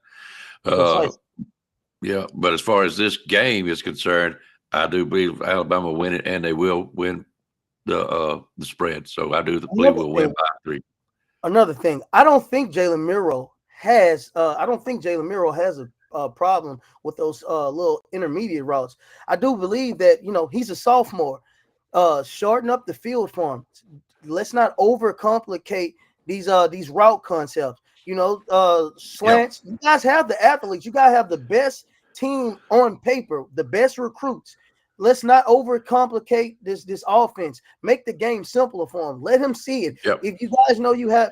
Yeah, but as far as this game is concerned, I do believe Alabama will win it, and they will win the spread. So I do believe we'll win by 3. Another thing, I don't think Jalen Miro has a problem with those little intermediate routes. I do believe that he's a sophomore. Shorten up the field for him. Let's not overcomplicate these route concepts. Slants. Yeah. You guys have the athletes. You guys have the best team on paper, the best recruits. Let's not overcomplicate this offense. Make the game simpler for him. Let him see it. Yep. If you guys know you have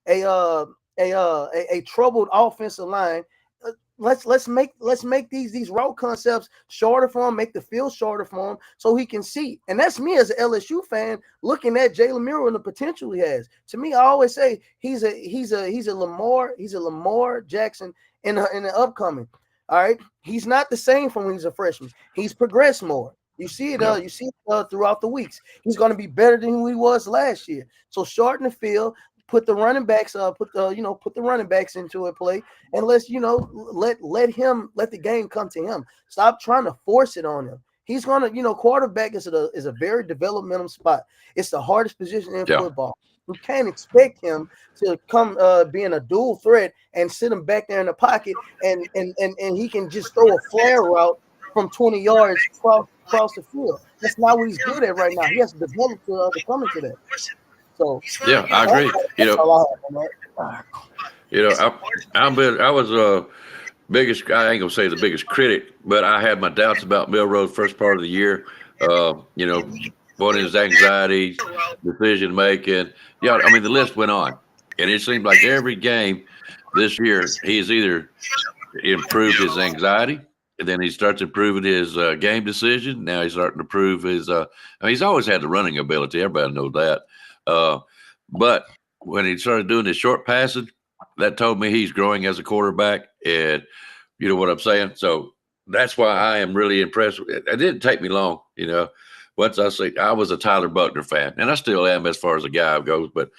a troubled offensive line, let's make these route concepts shorter for him, make the field shorter for him so he can see. And that's me as an LSU fan looking at Jalen Miro and the potential he has. To me, I always say he's a Lamar Jackson in the upcoming. All right, he's not the same from when he's a freshman. He's progressed more. You see it. Throughout the weeks. He's going to be better than who he was last year. So shorten the field, put the running backs, put the running backs into a play, and let the game come to him. Stop trying to force it on him. He's gonna, quarterback is a very developmental spot. It's the hardest position in football. You can't expect him to come being a dual threat and sit him back there in the pocket and he can just throw a flare route from 20 yards across the field. That's not what he's good at right now. He has to develop to come into that. So yeah, I agree. I was biggest. I ain't gonna say the biggest critic, but I had my doubts about Milroe first part of the year. What his anxiety, decision making. Yeah, I mean the list went on, and it seemed like every game this year he's either improved his anxiety, and then he starts improving his game decision. Now he's starting to prove his. He's always had the running ability. Everybody knows that. But when he started doing his short passing, that told me he's growing as a quarterback, and you know what I'm saying? So that's why I am really impressed. It didn't take me long, Once I was a Tyler Buckner fan, and I still am as far as a guy goes, but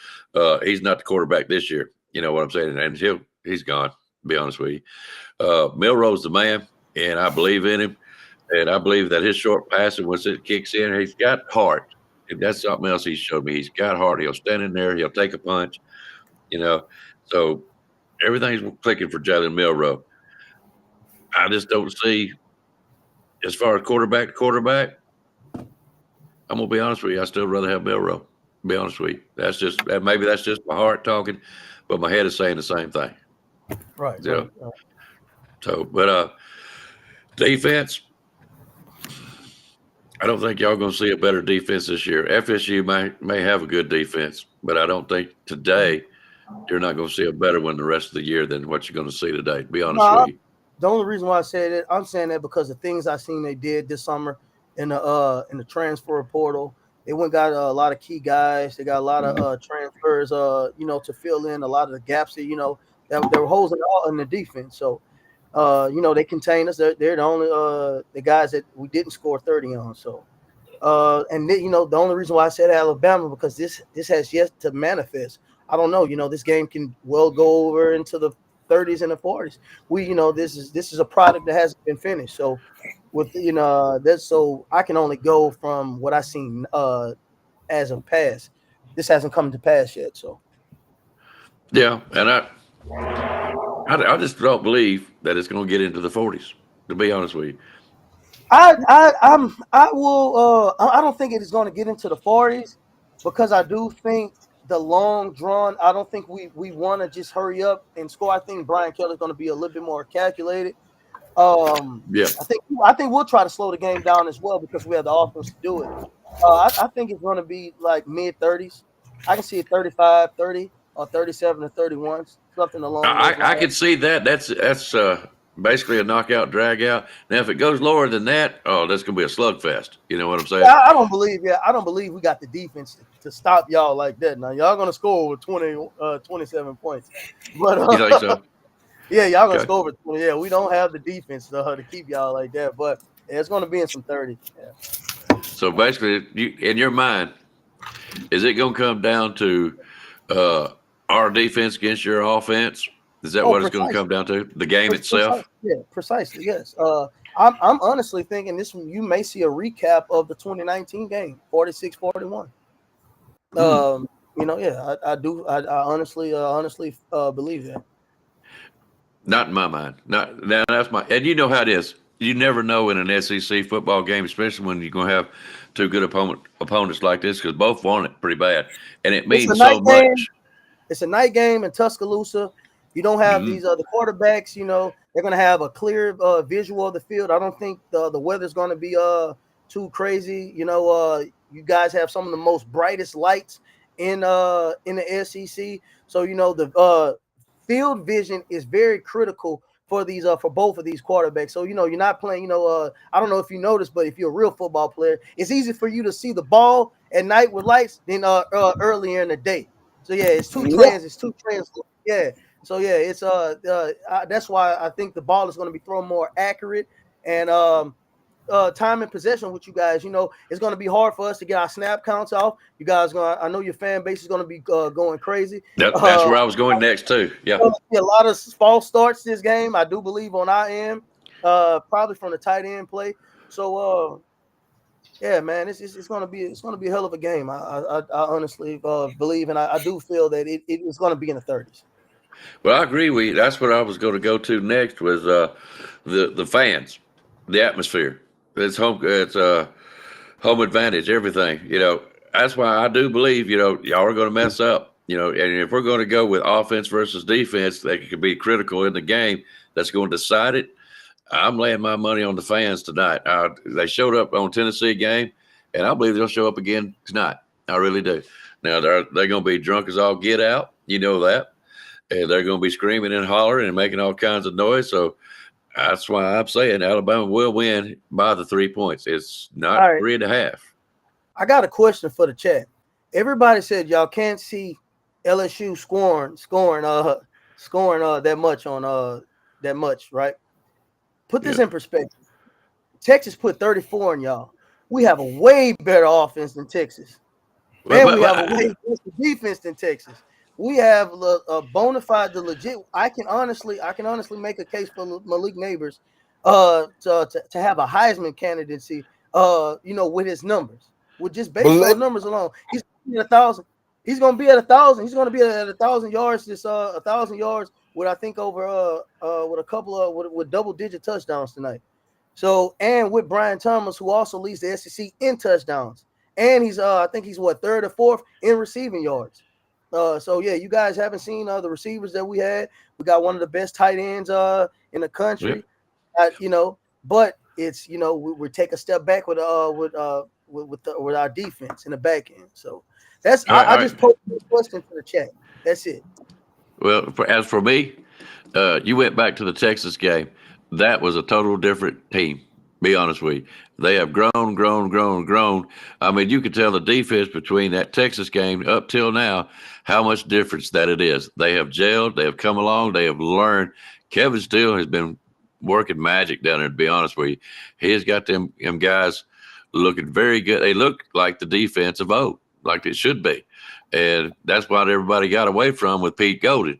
he's not the quarterback this year. You know what I'm saying? And he's gone, to be honest with you. Milroe's the man, and I believe in him, and I believe that his short passing, once it kicks in, he's got heart. And that's something else he showed me. He's got heart. He'll stand in there. He'll take a punch, So everything's clicking for Jalen Milroe. I just don't see, as far as quarterback to quarterback, I'm going to be honest with you. I still rather have Milroe, to be honest with you. Maybe that's just my heart talking, but my head is saying the same thing. Right. Yeah. So, but defense, I don't think y'all going to see a better defense this year. FSU may have a good defense, but I don't think today you're not going to see a better one the rest of the year than what you're going to see today, to be honest with you. The only reason why I say that, I'm saying that because the things I seen they did this summer in the transfer portal, they went and got a lot of key guys. They got a lot of transfers, to fill in a lot of the gaps that, that were holes in the defense. So, they contain us. They're the only the guys that we didn't score 30 on. So, and then, the only reason why I said Alabama, because this has yet to manifest. I don't know. This game can well go over into the 30s and the 40s. This is a product that hasn't been finished. So, so I can only go from what I seen as of past. This hasn't come to pass yet. So, yeah, and I just don't believe that it's going to get into the 40s, to be honest with you. I don't think it is going to get into the 40s, because I do think the long drawn, I don't think we want to just hurry up and score. I think Brian Kelly's going to be a little bit more calculated. Yeah. I think we'll try to slow the game down as well, because we have the offense to do it. I think it's going to be like mid 30s. I can see it 35, 30. 37-31, something along those lines. I can see that. That's basically a knockout, drag out. Now, if it goes lower than that, oh, that's gonna be a slugfest. You know what I'm saying? I don't believe. Yeah, I don't believe we got the defense to stop y'all like that. Now y'all gonna score over 27 points, but You think so? yeah, y'all gonna Okay. score over 20. Yeah, we don't have the defense to keep y'all like that, but yeah, it's gonna be in some 30. Yeah. So basically, in your mind, is it gonna come down to our defense against your offense? Is that what it's going to come down to? The game itself? Yeah, precisely. Yes. I'm honestly thinking you may see a recap of the 2019 game, 46-41. Yeah, I do. I honestly believe that. Not in my mind. Not now. That's my. And you know how it is. You never know in an SEC football game, especially when you're going to have two good opponents like this, because both want it pretty bad, and it means so much. It's a night game in Tuscaloosa. You don't have these the quarterbacks. They're going to have a clear visual of the field. I don't think the weather's going to be too crazy. You guys have some of the most brightest lights in the SEC. So the field vision is very critical for these for both of these quarterbacks. So you're not playing. I don't know if you noticed, but if you're a real football player, it's easy for you to see the ball at night with lights than earlier in the day. So yeah, it's two trends. Yeah. So yeah, it's that's why I think the ball is going to be thrown more accurate, and time and possession with you guys. It's going to be hard for us to get our snap counts off. You guys I know your fan base is going to be going crazy. That's where I was going next too. Yeah. A lot of false starts this game, I do believe, on our end, probably from the tight end play. So yeah, man, it's gonna be a hell of a game. I honestly believe, and I do feel that it's gonna be in the 30s. Well, I agree. That's what I was going to go to next was the fans, the atmosphere. It's home advantage, everything. That's why I do believe y'all are going to mess up. And if we're going to go with offense versus defense, that could be critical in the game. That's going to decide it. I'm laying my money on the fans tonight. They showed up on Tennessee game, and I believe they'll show up again tonight. I really do. Now, they're going to be drunk as all get out. You know that. And they're going to be screaming and hollering and making all kinds of noise. So that's why I'm saying Alabama will win by the 3 points. It's not 3.5. I got a question for the chat. Everybody said y'all can't see LSU scoring that much on that much, right? Put this in perspective. Texas put 34 in y'all. We have a way better offense than Texas. And we have a way better defense than Texas. We have a bona fide, legit. I can honestly make a case for Malik Neighbors, to have a Heisman candidacy. With his numbers, with just based on numbers alone, he's gonna be at 1,000. He's gonna be at 1,000. He's gonna be at 1,000 yards. 1,000 yards with I think over with a couple of with double-digit touchdowns tonight. So and with Brian Thomas, who also leads the SEC in touchdowns, and he's I think he's third or fourth in receiving yards. So yeah, you guys haven't seen the receivers that we had. We got one of the best tight ends in the country. But it's we take a step back with our defense in the back end. So that's I just posed a question to the chat. That's it. Well, as for me, you went back to the Texas game. That was a total different team. Be honest with you. They have grown. I mean, you could tell the defense between that Texas game up till now how much difference that it is. They have gelled. They have come along. They have learned. Kevin Steele has been working magic down there, to be honest with you. He has got them guys looking very good. They look like the defense of old, like it should be. And that's what everybody got away from with Pete Golden.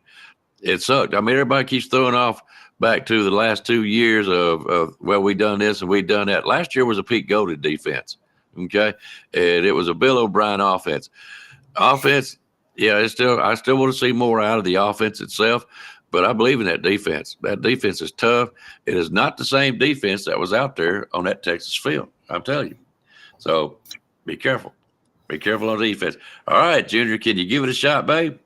It sucked. I mean, everybody keeps throwing off back to the last 2 years of we done this and we done that. Last year was a Pete Golden defense, okay? And it was a Bill O'Brien offense. Yeah, I still want to see more out of the offense itself, but I believe in that defense. That defense is tough. It is not the same defense that was out there on that Texas field, I'm telling you. So be careful. Be careful on defense. All right, Junior, can you give it a shot, babe?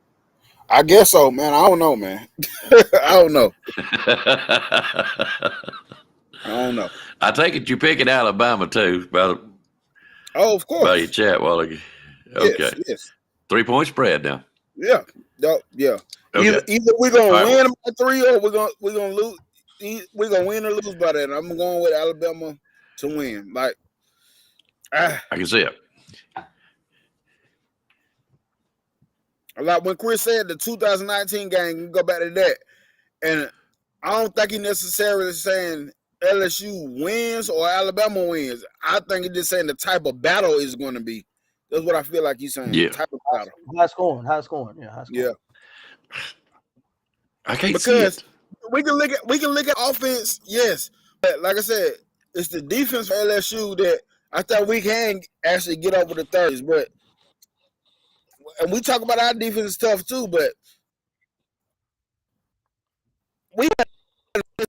I guess so, man. I don't know, man. I don't know. I don't know. I take it you're picking Alabama too, of course. By your chat while ago. Okay. Yes. 3 point spread now. Yeah. Yeah. Okay. Either we're gonna All right. win by 3 or we're gonna lose. We're gonna win or lose by that. I'm going with Alabama to win. Like, I can see it. like when Chris said the 2019 game, we go back to that, and I don't think he necessarily saying LSU wins or Alabama wins. I think he's just saying the type of battle is going to be. That's what I feel like he's saying. Yeah. The type of battle. High scoring. Yeah, high scoring. Yeah. I can't see it. We can look at offense, yes. But like I said, it's the defense for LSU that I thought we can actually get over the 30s. But and we talk about our defense is tough too, but we had, you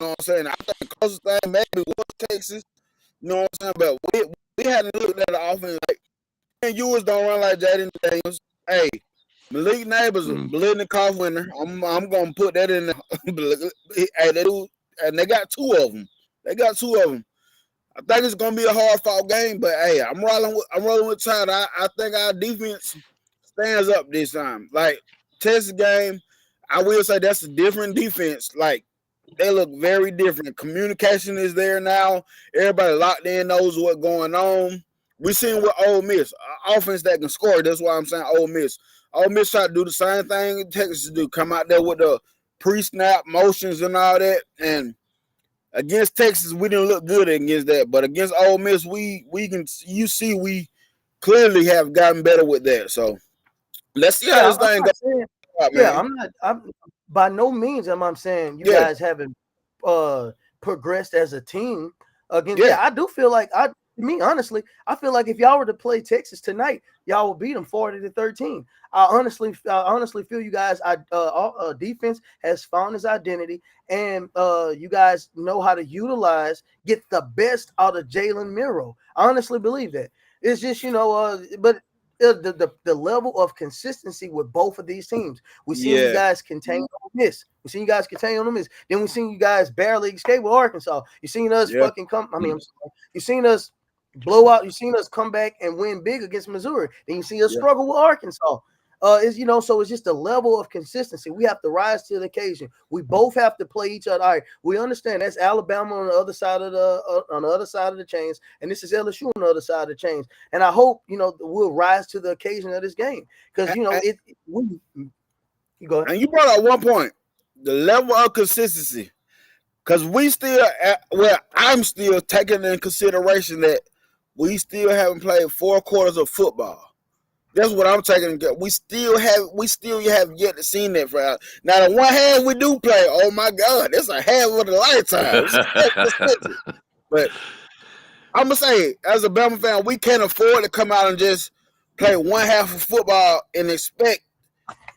know what I'm saying? I think the closest thing maybe was Texas. You know what I'm saying? But we hadn't looked at the offense like, and yours don't run like Jaden Daniels. Hey, Malik Neighbors, Biletnikoff winner. I'm gonna put that in there. Hey, they got 2 of them. I think it's gonna be a hard fought game, but hey, I'm rolling with Todd. I think our defense stands up this time. Like Texas game, I will say that's a different defense. Like they look very different. Communication is there now. Everybody locked in, knows what's going on. We seen with Ole Miss, offense that can score. That's why I'm saying Ole Miss. Ole Miss tried to do the same thing Texas do. Come out there with the pre-snap motions and all that. And against Texas, we didn't look good against that. But against Ole Miss, we clearly have gotten better with that. So let's see how this thing goes. Yeah, I'm by no means am I saying you guys haven't progressed as a team against. Yeah, I do feel like honestly, I feel like if y'all were to play Texas tonight, y'all will beat them 40-13. I honestly feel you guys. Defense has found its identity, and you guys know how to get the best out of Jalen Miro. I honestly believe that. It's just but the level of consistency with both of these teams. We see you guys contain on this. We seen you guys contain on this. Then we seen you guys barely escape with Arkansas. You seen us fucking come. I mean, you seen us blow out. You seen us come back and win big against Missouri. Then you see us struggle with Arkansas. So it's just the level of consistency. We have to rise to the occasion. We both have to play each other. All right, we understand that's Alabama on the other side of the chains, and this is LSU on the other side of the chains. And I hope we'll rise to the occasion of this game because you go ahead. And you brought up one point, the level of consistency, because I'm still taking in consideration that we still haven't played 4 quarters of football. That's what I'm taking. We still have yet to see that for us. Now, the one half we do play, oh my God, it's a half of a lifetime. But I'm gonna say, as a Bama fan, we can't afford to come out and just play one half of football and expect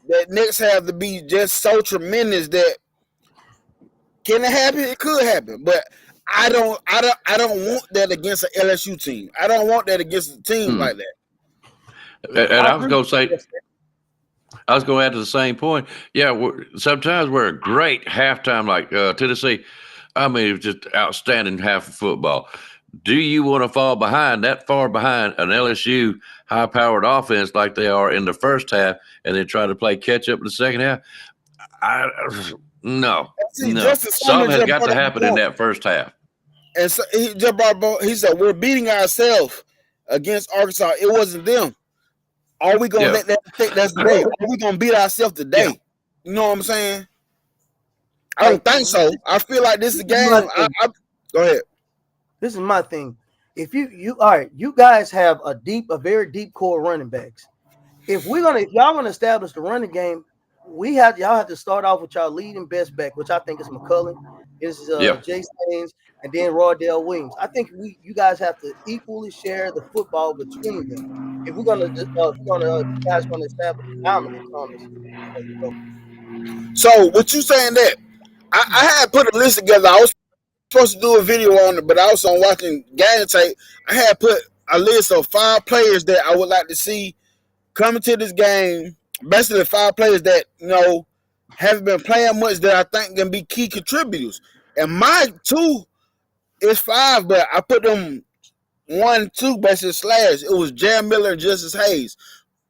that next half to be just so tremendous that can it happen? It could happen, but I don't want that against an LSU team. I don't want that against a team like that. And I was going to add to the same point. Yeah, sometimes we're a great halftime, like Tennessee. I mean, it was just outstanding half of football. Do you want to fall that far behind an LSU high-powered offense like they are in the first half and then try to play catch-up in the second half? No. Something has got to happen in that first half. And so he said, we're beating ourselves against Arkansas. It wasn't them. Are we gonna let that take that's today? Are we gonna beat ourselves today? Yeah. You know what I'm saying? I don't think so. I feel like this is a game. Go ahead. This is my thing. If you all right, you guys have a very deep core running backs. If y'all gonna establish the running game, y'all have to start off with y'all leading best back, which I think is McCullen, Jay Staines, and then Rodell Williams. I think you guys have to equally share the football between them. If we're gonna establish dominance on this. So what you saying that I had put a list together. I was supposed to do a video on it, but I was on watching game tape. I had put a list of 5 players that I would like to see coming to this game. Basically 5 players that haven't been playing much that I think can be key contributors. And my 2 is 5, but I put them 1, 2 basically slash. It was Jam Miller and Justice Hayes.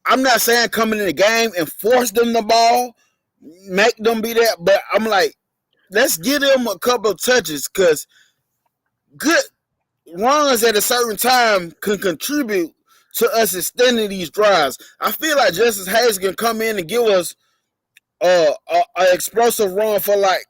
I'm not saying come in the game and force them the ball, make them be that, but I'm like, let's give them a couple of touches because good runs at a certain time can contribute to us extending these drives. I feel like Justice Hayes can come in and give us an explosive run for like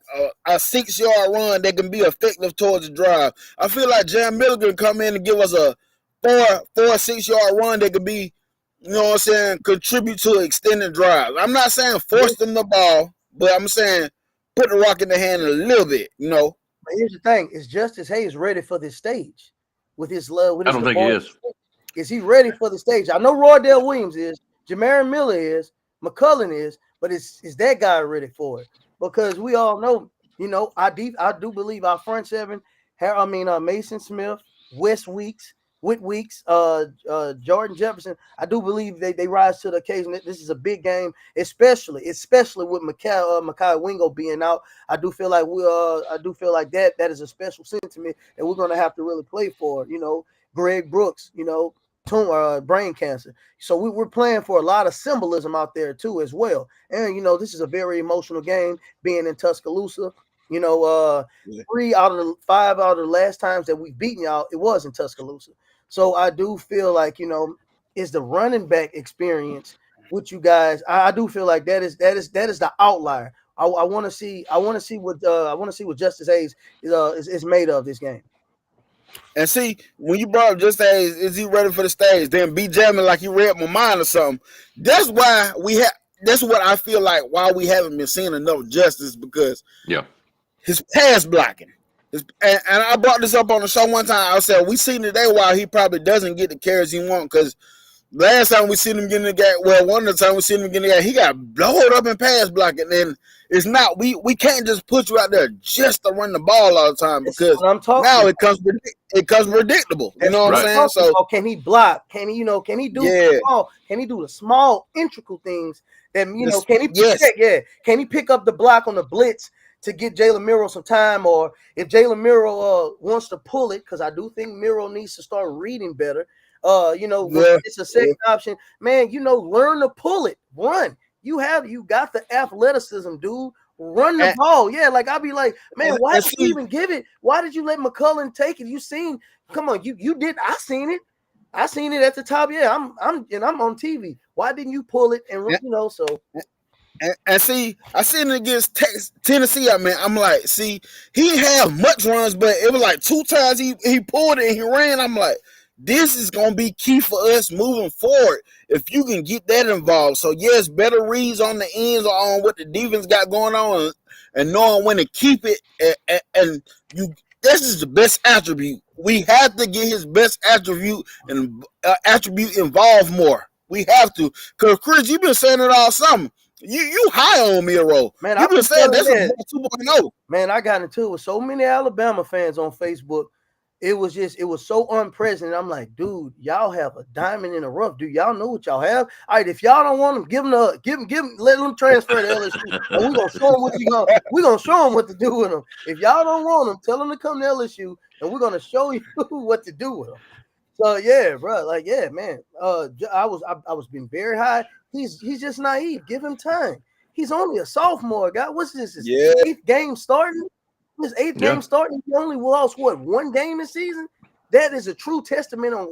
a 6-yard run that can be effective towards the drive. I feel like Jam Miller can come in and give us a 6-yard run that can be, you know what I'm saying, contribute to an extended drive. I'm not saying force them the ball, but I'm saying put the rock in the hand a little bit, you know. But here's the thing: is Justice Hayes ready for this stage with his love? With I his don't think he is. Is he ready for the stage? I know Roydell Williams is, Jamarin Miller is, McCullen is, but is that guy ready for it? Because we all know, you know, I do believe our front seven, Mason Smith, Wes Weeks, Whit Weeks, Jordan Jefferson. I do believe they rise to the occasion. This is a big game, especially with Mekhi Wingo being out. I do feel like that is a special sentiment that we're gonna have to really play for. You know, Greg Brooks, you know, brain cancer. So we're playing for a lot of symbolism out there too as well. And you know, this is a very emotional game being in Tuscaloosa. You know, 3 out of the 5 out of the last times that we've beaten y'all, it was in Tuscaloosa. So I do feel like, you know, is the running back experience with you guys. I do feel like that is the outlier. I want to see what Justice Hayes is made of this game. And see, when you brought up Justice Hayes, is he ready for the stage? Then be jamming like you read my mind or something. That's why that's what I feel like why we haven't been seeing enough justice, because his pass blocking. And I brought this up on the show one time. I said we seen today why he probably doesn't get the carries he wants, because last time we seen him getting the game, well, one of the time we seen him getting the game, he got blowed up in pass blocking. And it's not, we can't just put you out there just to run the ball all the time, because now it becomes predictable. You know what I'm saying? So can he block? Can he do the small integral things that can he can he pick up the block on the blitz to get Jalen Miro some time? Or if Jalen Miro wants to pull it, because I do think Miro needs to start reading better. It's a second option, man. Learn to pull it, run. You got the athleticism, dude. Run the ball. Yeah, like I'll be like, man, why did you even give it? Why did you let McCullen take it? You seen? Come on, you did. I seen it at the top. Yeah, I'm on TV. Why didn't you pull it and so? And see, I seen it against Tennessee. I mean, I'm like, see, he didn't have much runs, but it was like 2 times he pulled it and he ran. I'm like, this is going to be key for us moving forward if you can get that involved. So, yes, better reads on the ends or on what the defense got going on and knowing when to keep it. And this is the best attribute. We have to get his best attribute and attribute involved more. We have to. Because, Chris, you've been saying it all summer. You high on Miro. Man, I've been saying this is 2.0. Man, I got into it with so many Alabama fans on Facebook. It was so unprecedented. I'm like, dude, y'all have a diamond in the rough. Do y'all know what y'all have? All right, if y'all don't want them, give them, let them transfer to LSU. And we're gonna show them we're gonna show them what to do with them. If y'all don't want them, tell them to come to LSU, and we're gonna show you what to do with them. So yeah, bro, like man. I was being very high. He's just naive. Give him time. He's only a sophomore, guy. What's this? His 8th game starting? His 8th game starting. He only lost one game this season? That is a true testament on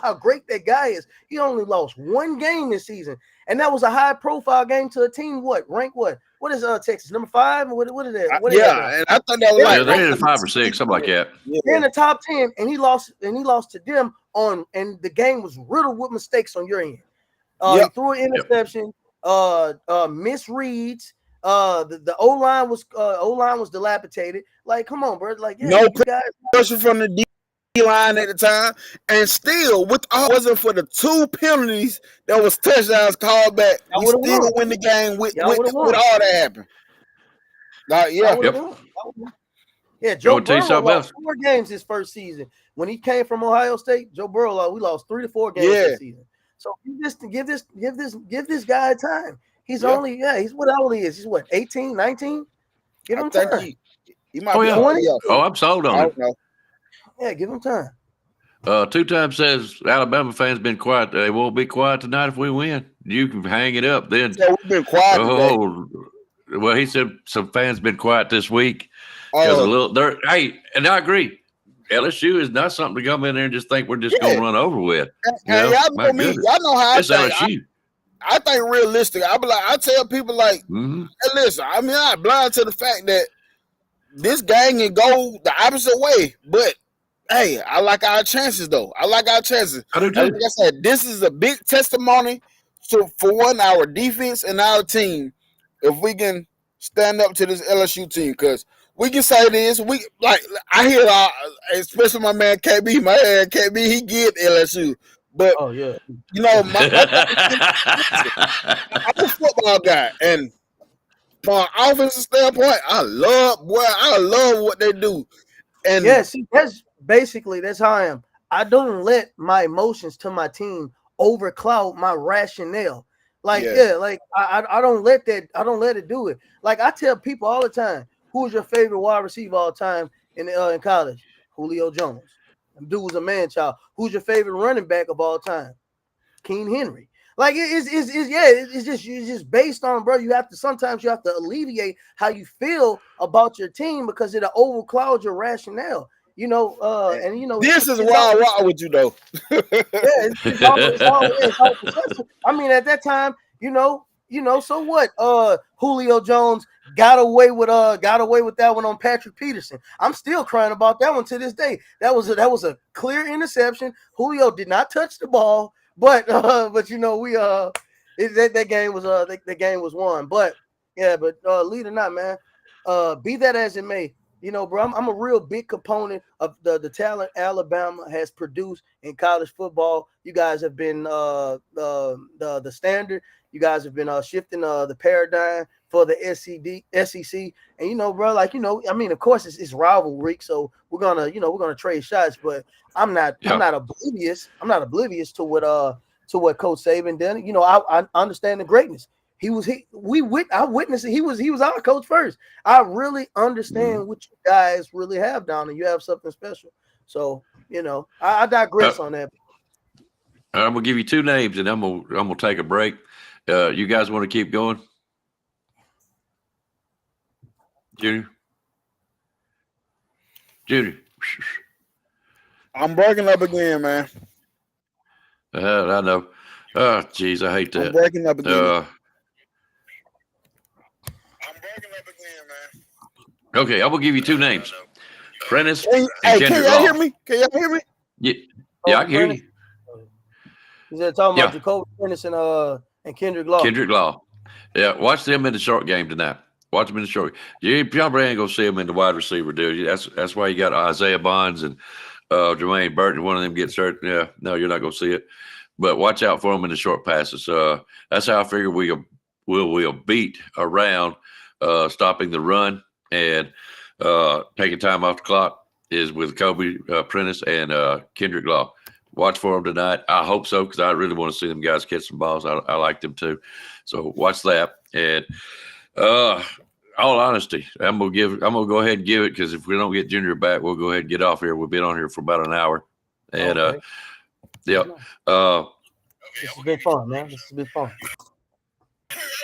how great that guy is. He only lost 1 game this season. And that was a high profile game to a team. What is Texas? Number 5? What is that? And I thought that was they're in 5 or 6, something like that. They're in the top 10, and he lost to them and the game was riddled with mistakes on your end. He threw an interception, misreads. The O-line was dilapidated. Like, come on, bro. Like, no pressure from the D-line at the time, and still, wasn't for the 2 penalties that was touchdowns called back, we still win the game with all that happened. Joe Burrow lost 4 games his first season. When he came from Ohio State, Joe Burrow, we lost 3 to 4 games this season. So give this guy time. He's only he's what old he is. He's what, 18, 19? Give him time. He might be 20. Oh, I'm sold on it. Yeah, give him time. Two-time says Alabama fans been quiet. They won't be quiet tonight if we win. You can hang it up then. Yeah, we've been quiet today. Well, he said some fans been quiet this week because hey, and I agree. LSU is not something to come in there and just think we're just going to run over with. Y'all know me. Y'all know how it's I think. LSU. I think realistic. I tell people like, mm-hmm. Hey, listen, I'm not blind to the fact that this gang can go the opposite way, but hey, I like our chances though. I like our chances. I do too. Like I said, this is a big testimony for one, our defense and our team. If we can stand up to this LSU team, because we can say this, I hear especially my man KB, he get LSU, but you know, I'm a football guy, and from an offensive standpoint, I love what they do. And see, that's how I am. I don't let my emotions to my team overcloud my rationale. I don't let it do it. Like I tell people all the time, who's your favorite wide receiver all the time in college? Julio Jones. That dude was a man child. Who's your favorite running back of all time? King Henry. Like it's just based on, bro. Sometimes you have to alleviate how you feel about your team because it'll overcloud your rationale. You know, this is why I rock with you though. It's always I mean, at that time, so what? Julio Jones got away with that one on Patrick Peterson. I'm still crying about that one to this day. That was a clear interception. Julio did not touch the ball. But that game was the game was won. But lead or not, man. Be that as it may, bro, I'm a real big component of the talent Alabama has produced in college football. You guys have been the standard. You guys have been shifting the paradigm for the SEC. And bro, I mean, of course it's rivalry, so we're gonna trade shots, but I'm not oblivious. I'm not oblivious to what Coach Saban did. I understand the greatness. I witnessed it. He was our coach first. I really understand what you guys really have down, and you have something special. So I digress on that. I'm gonna give you two names, and I'm gonna take a break. You guys want to keep going, Junior? I'm breaking up again, man. I know. Oh, geez, I hate that. I'm breaking up again. Okay, I'm gonna give you two names. Prentice and can Kendrick y'all Law. hear me? Can y'all hear me? Yeah, I can hear you. Is talking about Jacoby Prentice and Kendrick Law? Kendrick Law. Yeah, watch them in the short game tonight. Watch them in the short. You probably ain't gonna see them in the wide receiver, dude. That's why you got Isaiah Bonds and Jermaine Burton. One of them gets hurt. Yeah, no, you're not gonna see it. But watch out for them in the short passes. That's how I figure we'll beat around stopping the run and taking time off the clock is with Kobe Prentice and Kendrick Law. Watch for them tonight. I hope so because I really want to see them guys catch some balls. I like them too. So watch that. And all honesty, I'm gonna go ahead and give it because if we don't get Junior back, we'll go ahead and get off here. We've been on here for about an hour. And this has been fun, man. This has been fun.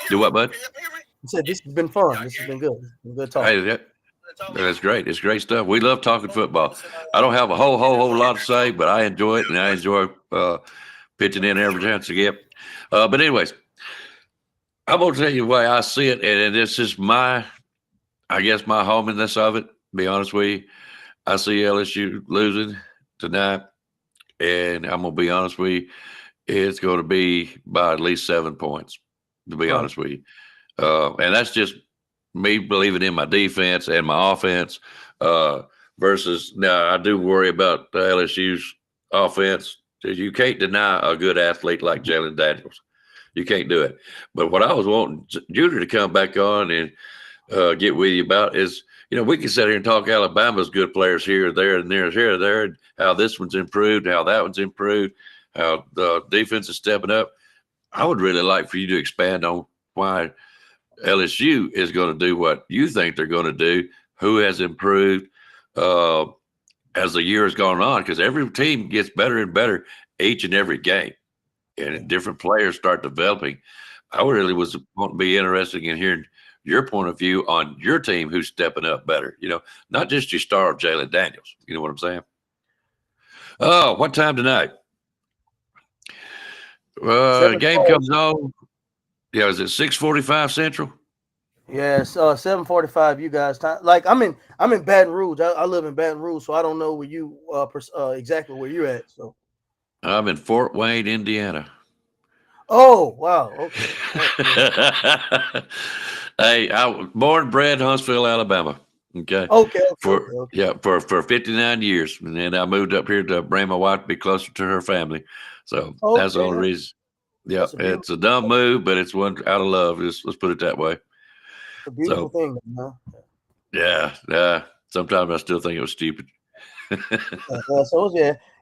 Do what, bud? I said this has been fun. This has been good. It's been good talking. Hey, that's great. It's great stuff. We love talking football. I don't have a whole lot to say, but I enjoy it, and I enjoy pitching in every chance I get. But anyways, I'm going to tell you the way I see it, and this is my hominess of it, to be honest with you. I see LSU losing tonight, and I'm going to be honest with you, it's going to be by at least 7 points, to be honest with you. And that's just me believing in my defense and my offense versus now I do worry about the LSU's offense. You can't deny a good athlete like Jalen Daniels. You can't do it. But what I was wanting Junior to come back on and get with you about is, we can sit here and talk Alabama's good players here, there, and there, and how this one's improved, how that one's improved, how the defense is stepping up. I would really like for you to expand on why LSU is going to do what you think they're going to do, who has improved, as the year has gone on, because every team gets better and better each and every game, and different players start developing. I really was want to be interested in hearing your point of view on your team who's stepping up better. Not just your star of Jalen Daniels. You know what I'm saying? Oh, what time tonight? Game comes on. Yeah, is it 6:45 Central? Yeah, it's 7:45. You guys time. Like I'm in Baton Rouge. I live in Baton Rouge, so I don't know where you exactly where you're at. So I'm in Fort Wayne, Indiana. Oh wow. Okay. Hey, I was born and bred in Huntsville, Alabama. Okay. Okay. For 59 years, and then I moved up here to bring my wife to be closer to her family. So that's the only reason. Yeah, it's a dumb move, but it's one out of love. Let's put it that way. It's a beautiful thing, man. Yeah. Sometimes I still think it was stupid. So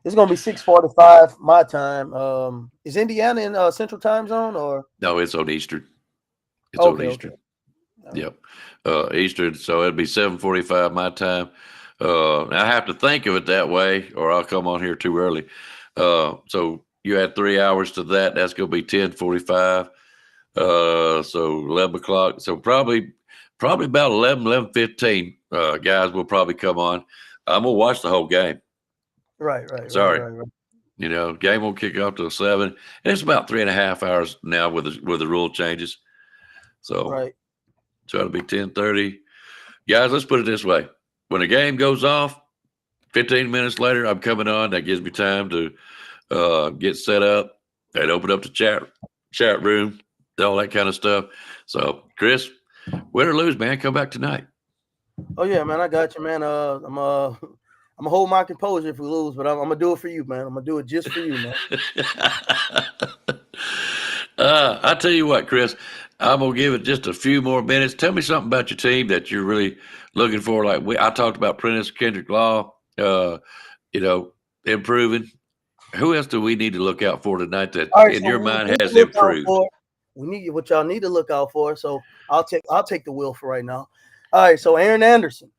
it's gonna be 6:45 my time. Is Indiana in Central Time Zone or? No, it's on Eastern. It's on Eastern. Okay. Yep. Eastern. So it'll be 7:45 my time. I have to think of it that way, or I'll come on here too early. So you add 3 hours to that. That's gonna be 10:45. So 11 o'clock. So probably about 11:15. Guys will probably come on. I'm gonna watch the whole game. Right. Sorry. Right. Game won't kick off till 7, and it's about 3.5 hours now with the rule changes. So right. So it'll be 10:30. Guys, let's put it this way: when the game goes off, 15 minutes later, I'm coming on. That gives me time to get set up and open up the chat room, all that kind of stuff. So, Chris, win or lose, man, come back tonight. Oh yeah, man, I got you, man. I'm gonna hold my composure if we lose, but I'm gonna do it for you, man. I'm gonna do it just for you, man. I tell you what, Chris, I'm gonna give it just a few more minutes. Tell me something about your team that you're really looking for. Like I talked about Prentice Kendrick Law, improving. Who else do we need to look out for tonight that in your mind has improved? What y'all need to look out for. So I'll take the wheel for right now. All right, so Aaron Anderson,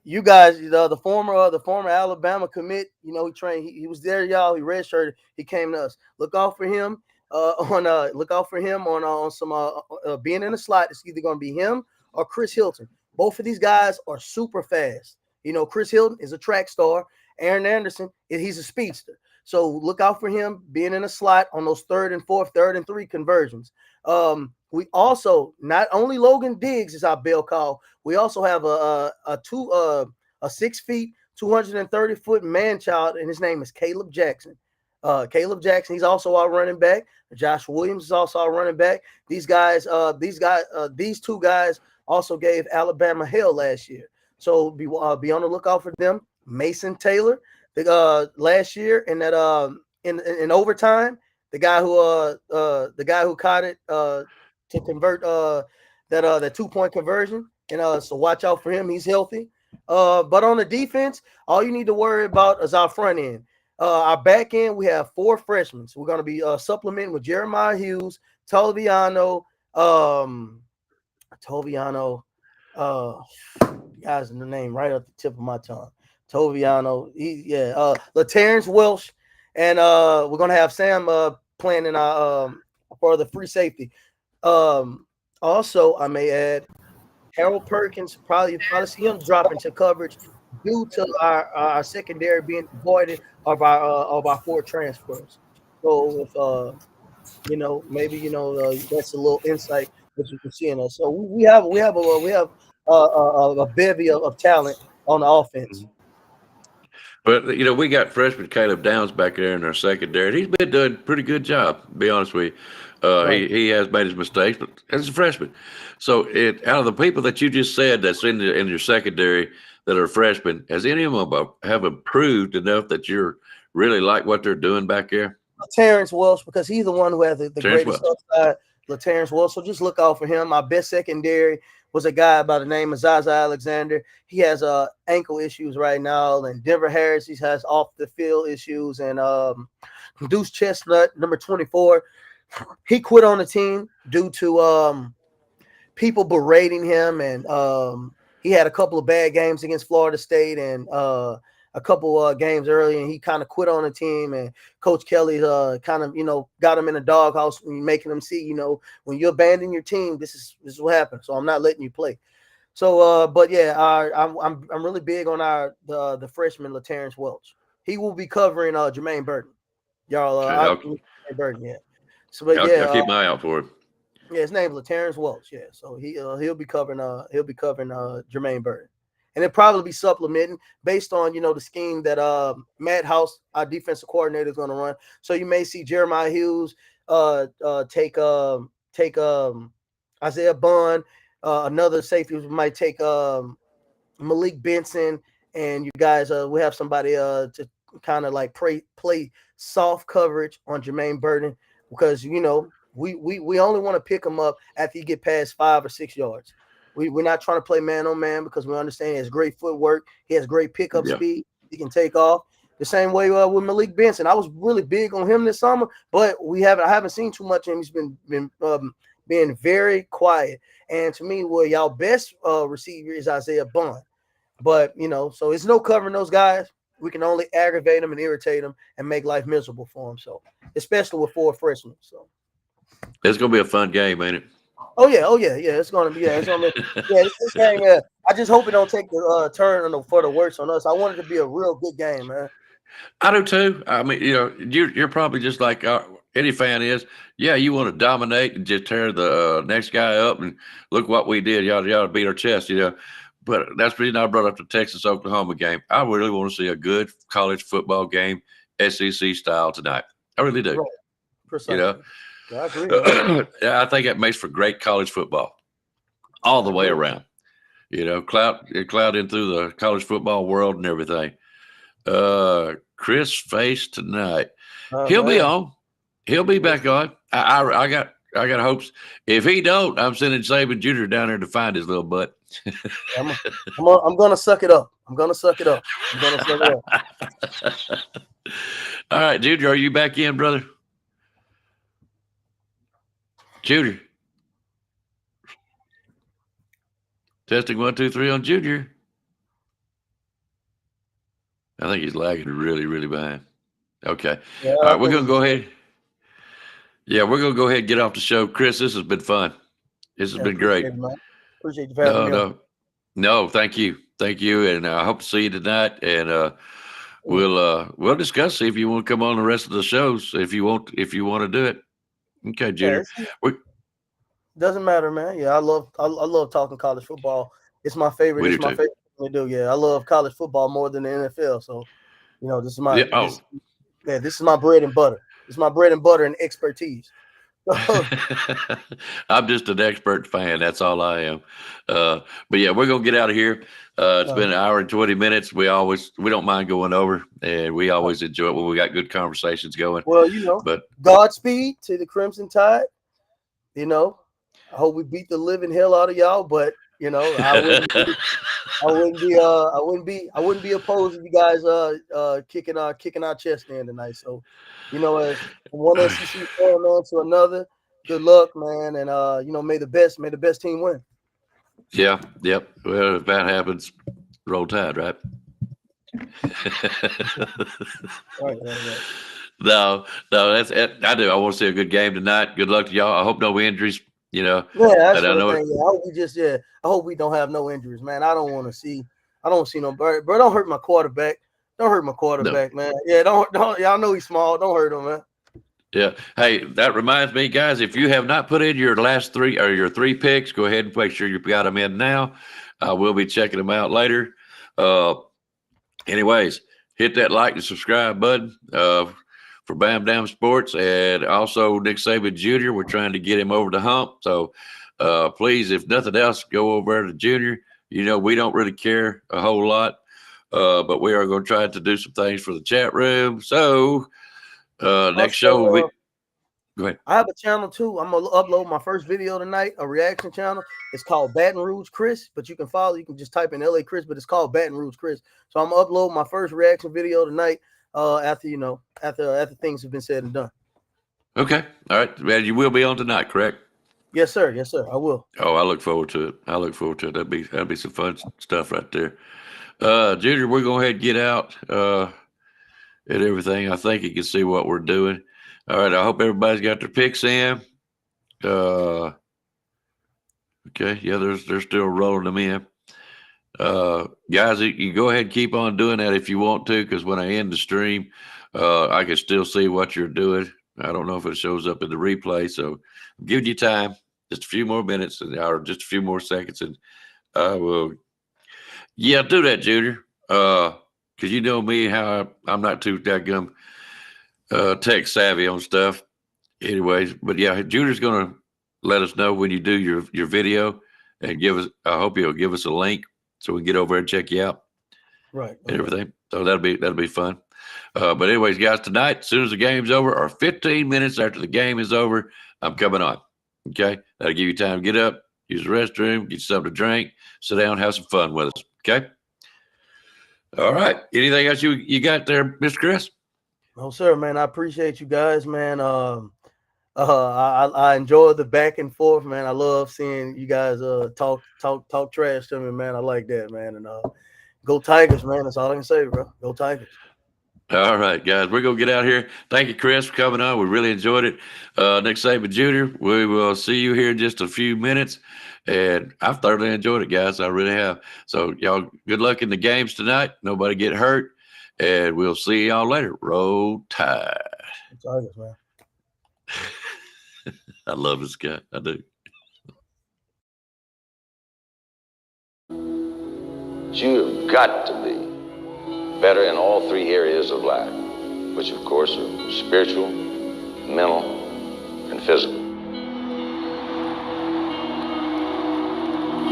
you guys, the former Alabama commit, he trained. He was there, y'all. He redshirted. He came to us. Look out for him on some being in the slot. It's either going to be him or Chris Hilton. Both of these guys are super fast. Chris Hilton is a track star. Aaron Anderson, he's a speedster. So look out for him being in a slot on those 3rd and 4th, 3rd and 3 conversions. We also, not only Logan Diggs is our bell call, we also have a 6 feet, 230-foot man child, and his name is Caleb Jackson. He's also our running back. Josh Williams is also our running back. These two guys also gave Alabama hell last year. So be on the lookout for them. Mason Taylor, last in that in overtime, the guy who caught it to convert that 2-point conversion. And so watch out for him. He's healthy. But on the defense, all you need to worry about is our front end. Our back end, we have 4 freshmen. So we're going to be supplementing with Jeremiah Hughes, Toviano, guys, the name right off the tip of my tongue. Toviano, LaTerrence Welsh, and we're gonna have Sam playing in our for the free safety. Also, I may add Harold Perkins. Probably see him drop into coverage due to our secondary being voided of our 4 transfers. So if maybe that's a little insight that you can see in us. So we have a bevy of talent on the offense. But we got freshman Caleb Downs back there in our secondary, and he's been doing a pretty good job. To be honest with you, right. He has made his mistakes, but as a freshman, so out of the people that you just said that's in your secondary that are freshmen, has any of them have improved enough that you're really like what they're doing back there? Terrence Welsh, because he's the one who has the greatest upside. Terrence Welsh, so just look out for him. My best secondary was a guy by the name of Zaza Alexander. He has ankle issues right now, and Denver Harris, he has off the field issues, and Deuce Chestnut, number 24, he quit on the team due to people berating him, and he had a couple of bad games against Florida State, and a couple games early, and he kind of quit on the team. And Coach Kelly kind of got him in the doghouse, making him see, when you abandon your team, this is what happens. So I'm not letting you play. So, but yeah, I'm really big on the freshman LaTerrence Welch. He will be covering Jermaine Burton. Y'all, Jermaine Burton, yeah. So, but I'll keep my eye out for him. Yeah, his name is LaTerrence Welch. Yeah, so he'll be covering Jermaine Burton, and it'll probably be supplementing based on the scheme that Matt House, our defensive coordinator, is going to run. So you may see Jeremiah Hughes take Isaiah Bond. Another safety might take Malik Benson, and you guys we have somebody to kind of like play soft coverage on Jermaine Burton, because we only want to pick him up after you get past 5 or 6 yards. We're not trying to play man on man, because we understand he has great footwork, he has great pickup speed, he can take off. The same way with Malik Benson. I was really big on him this summer, but I haven't seen too much of him. He's been being very quiet. And to me, y'all best receiver is Isaiah Bond. But so it's no covering those guys. We can only aggravate them and irritate them and make life miserable for them. So especially with 4 freshmen. So it's gonna be a fun game, ain't it? Oh yeah. It's gonna be. This game. I just hope it don't take the turn for the worse on us. I want it to be a real good game, man. I do too. I mean, you're probably just like any fan is. Yeah, you want to dominate and just tear the next guy up, and look what we did. Y'all beat our chest, But that's the reason I brought up the Texas-Oklahoma game. I really want to see a good college football game, SEC style tonight. I really do. Right. Precisely. I agree. I think it makes for great college football all the way around. Cloud in through the college football world and everything. Chris Face tonight. He'll be on. He'll be back on. I got hopes. If he don't, I'm sending Saban Jr. down there to find his little butt. I'm gonna suck it up. All right, Junior, are you back in, brother? Junior. Testing 1, 2, 3 on Junior. I think he's lagging really, really behind. Okay. Yeah, all right, we're gonna go ahead. Yeah, we're gonna go ahead and get off the show. Chris, this has been fun. This has been great. Appreciate you for having me on. No, thank you. And I hope to see you tonight. And we'll discuss, see if you want to come on the rest of the shows, if you want to do it. Okay, Junior. Doesn't matter, man. Yeah, I love talking college football. It's my favorite. It's my favorite thing to do. Yeah, I love college football more than the NFL. So, this is my this is my bread and butter. It's my bread and butter and expertise. I'm just an expert fan. That's all I am. But yeah, we're gonna get out of here. It's been an hour and 20 minutes. We don't mind going over, and we always enjoy it when we got good conversations going. Well, but Godspeed to the Crimson Tide. I hope we beat the living hell out of y'all, but I wouldn't be opposed to you guys kicking our chest in tonight. So, as one SEC fan, man, to another, good luck, man, and may the best team win. Yeah, yep. Well, if that happens, roll tide, right? Right. No, that's it. I do. I want to see a good game tonight. Good luck to y'all. I hope no injuries. Yeah, that's the thing. I hope we don't have no injuries, man. I don't see no bird. Bro, don't hurt my quarterback. Don't hurt my quarterback, man. Yeah, don't. Y'all know he's small. Don't hurt him, man. Yeah. Hey, that reminds me, guys, if you have not put in your last 3 or your 3 picks, go ahead and make sure you've got them in now. We'll be checking them out later. Anyways, hit that like and subscribe button for Bam Dam Sports, and also Nick Saban Jr. We're trying to get him over the hump. So please, if nothing else, go over there to Junior. We don't really care a whole lot, but we are going to try to do some things for the chat room. So next show, go ahead. I have a channel too. I'm going to upload my first video tonight, a reaction channel. It's called Baton Rouge Chris, but you can follow. You can just type in LA Chris, but it's called Baton Rouge Chris. So I'm going to upload my first reaction video tonight. After things have been said and done. Okay. All right. Well, you will be on tonight, correct? Yes, sir. I will. Oh, I look forward to it. That'd be some fun stuff right there. Junior, we're going to go ahead and get out and everything. I think you can see what we're doing. All right. I hope everybody's got their picks in. Okay. Yeah, they're still rolling them in. Guys, you go ahead and keep on doing that if you want to, because when I end the stream, I can still see what you're doing. I don't know if it shows up in the replay, so I'm giving you time, just a few more minutes or just a few more seconds, and I will. Yeah, do that, Junior. Because you know me, how I'm not too daggum tech savvy on stuff. Anyways, but yeah, Junior's gonna let us know when you do your video and give us. I hope you'll give us a link so we can get over and check you out. Right. And everything. So that'll be fun. But anyways, guys, tonight, as soon as the game's over, or 15 minutes after the game is over, I'm coming on. Okay, that'll give you time to get up, use the restroom, get you something to drink, sit down, have some fun with us. Okay. All right. Anything else you got there, Mr. Chris? No, sir, man. I appreciate you guys, man. I enjoy the back and forth, man. I love seeing you guys talk trash to me, man. I like that, man. And go Tigers, man. That's all I can say, bro. Go Tigers. All right, guys, we're going to get out here. Thank you, Chris, for coming on. We really enjoyed it. Nick Saban Jr., we will see you here in just a few minutes. And I've thoroughly enjoyed it, guys. I really have. So, y'all, good luck in the games tonight. Nobody get hurt. And we'll see y'all later. Roll Tide. Tigers, man. I love this guy. I do. You've got to be better in all three areas of life, which of course are spiritual, mental, and physical.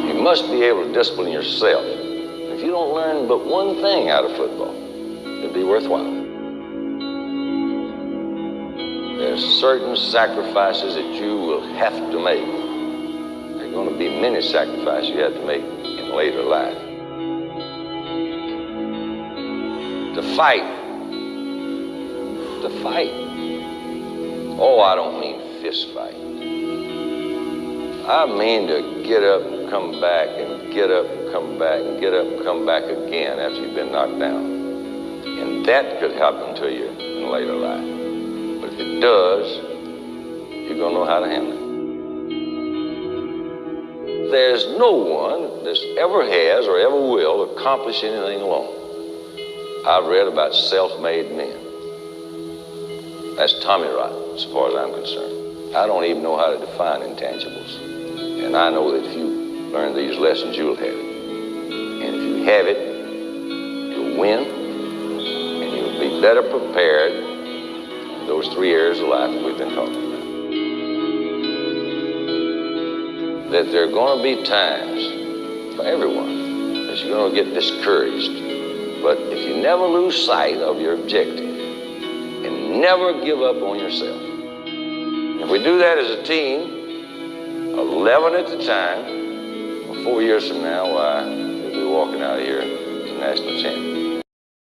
You must be able to discipline yourself. If you don't learn but one thing out of football, it'll be worthwhile. There's certain sacrifices that you will have to make. There are going to be many sacrifices you have to make in later life. To fight. Oh, I don't mean fist fight. I mean to get up and come back and get up and come back and get up and come back again after you've been knocked down. And that could happen to you in later life. But if it does, you're going to know how to handle it. There's no one that ever has or ever will accomplish anything alone. I've read about self-made men. That's Tommy rot, as far as I'm concerned. I don't even know how to define intangibles. And I know that if you learn these lessons, you'll have it. And if you have it, you'll win, and you'll be better prepared in those three areas of life that we've been talking about. That there are going to be times for everyone that you're going to get discouraged. But if you never lose sight of your objective and never give up on yourself, if we do that as a team, 11 at the time, 4 years from now, why, we'll be walking out of here as national champion.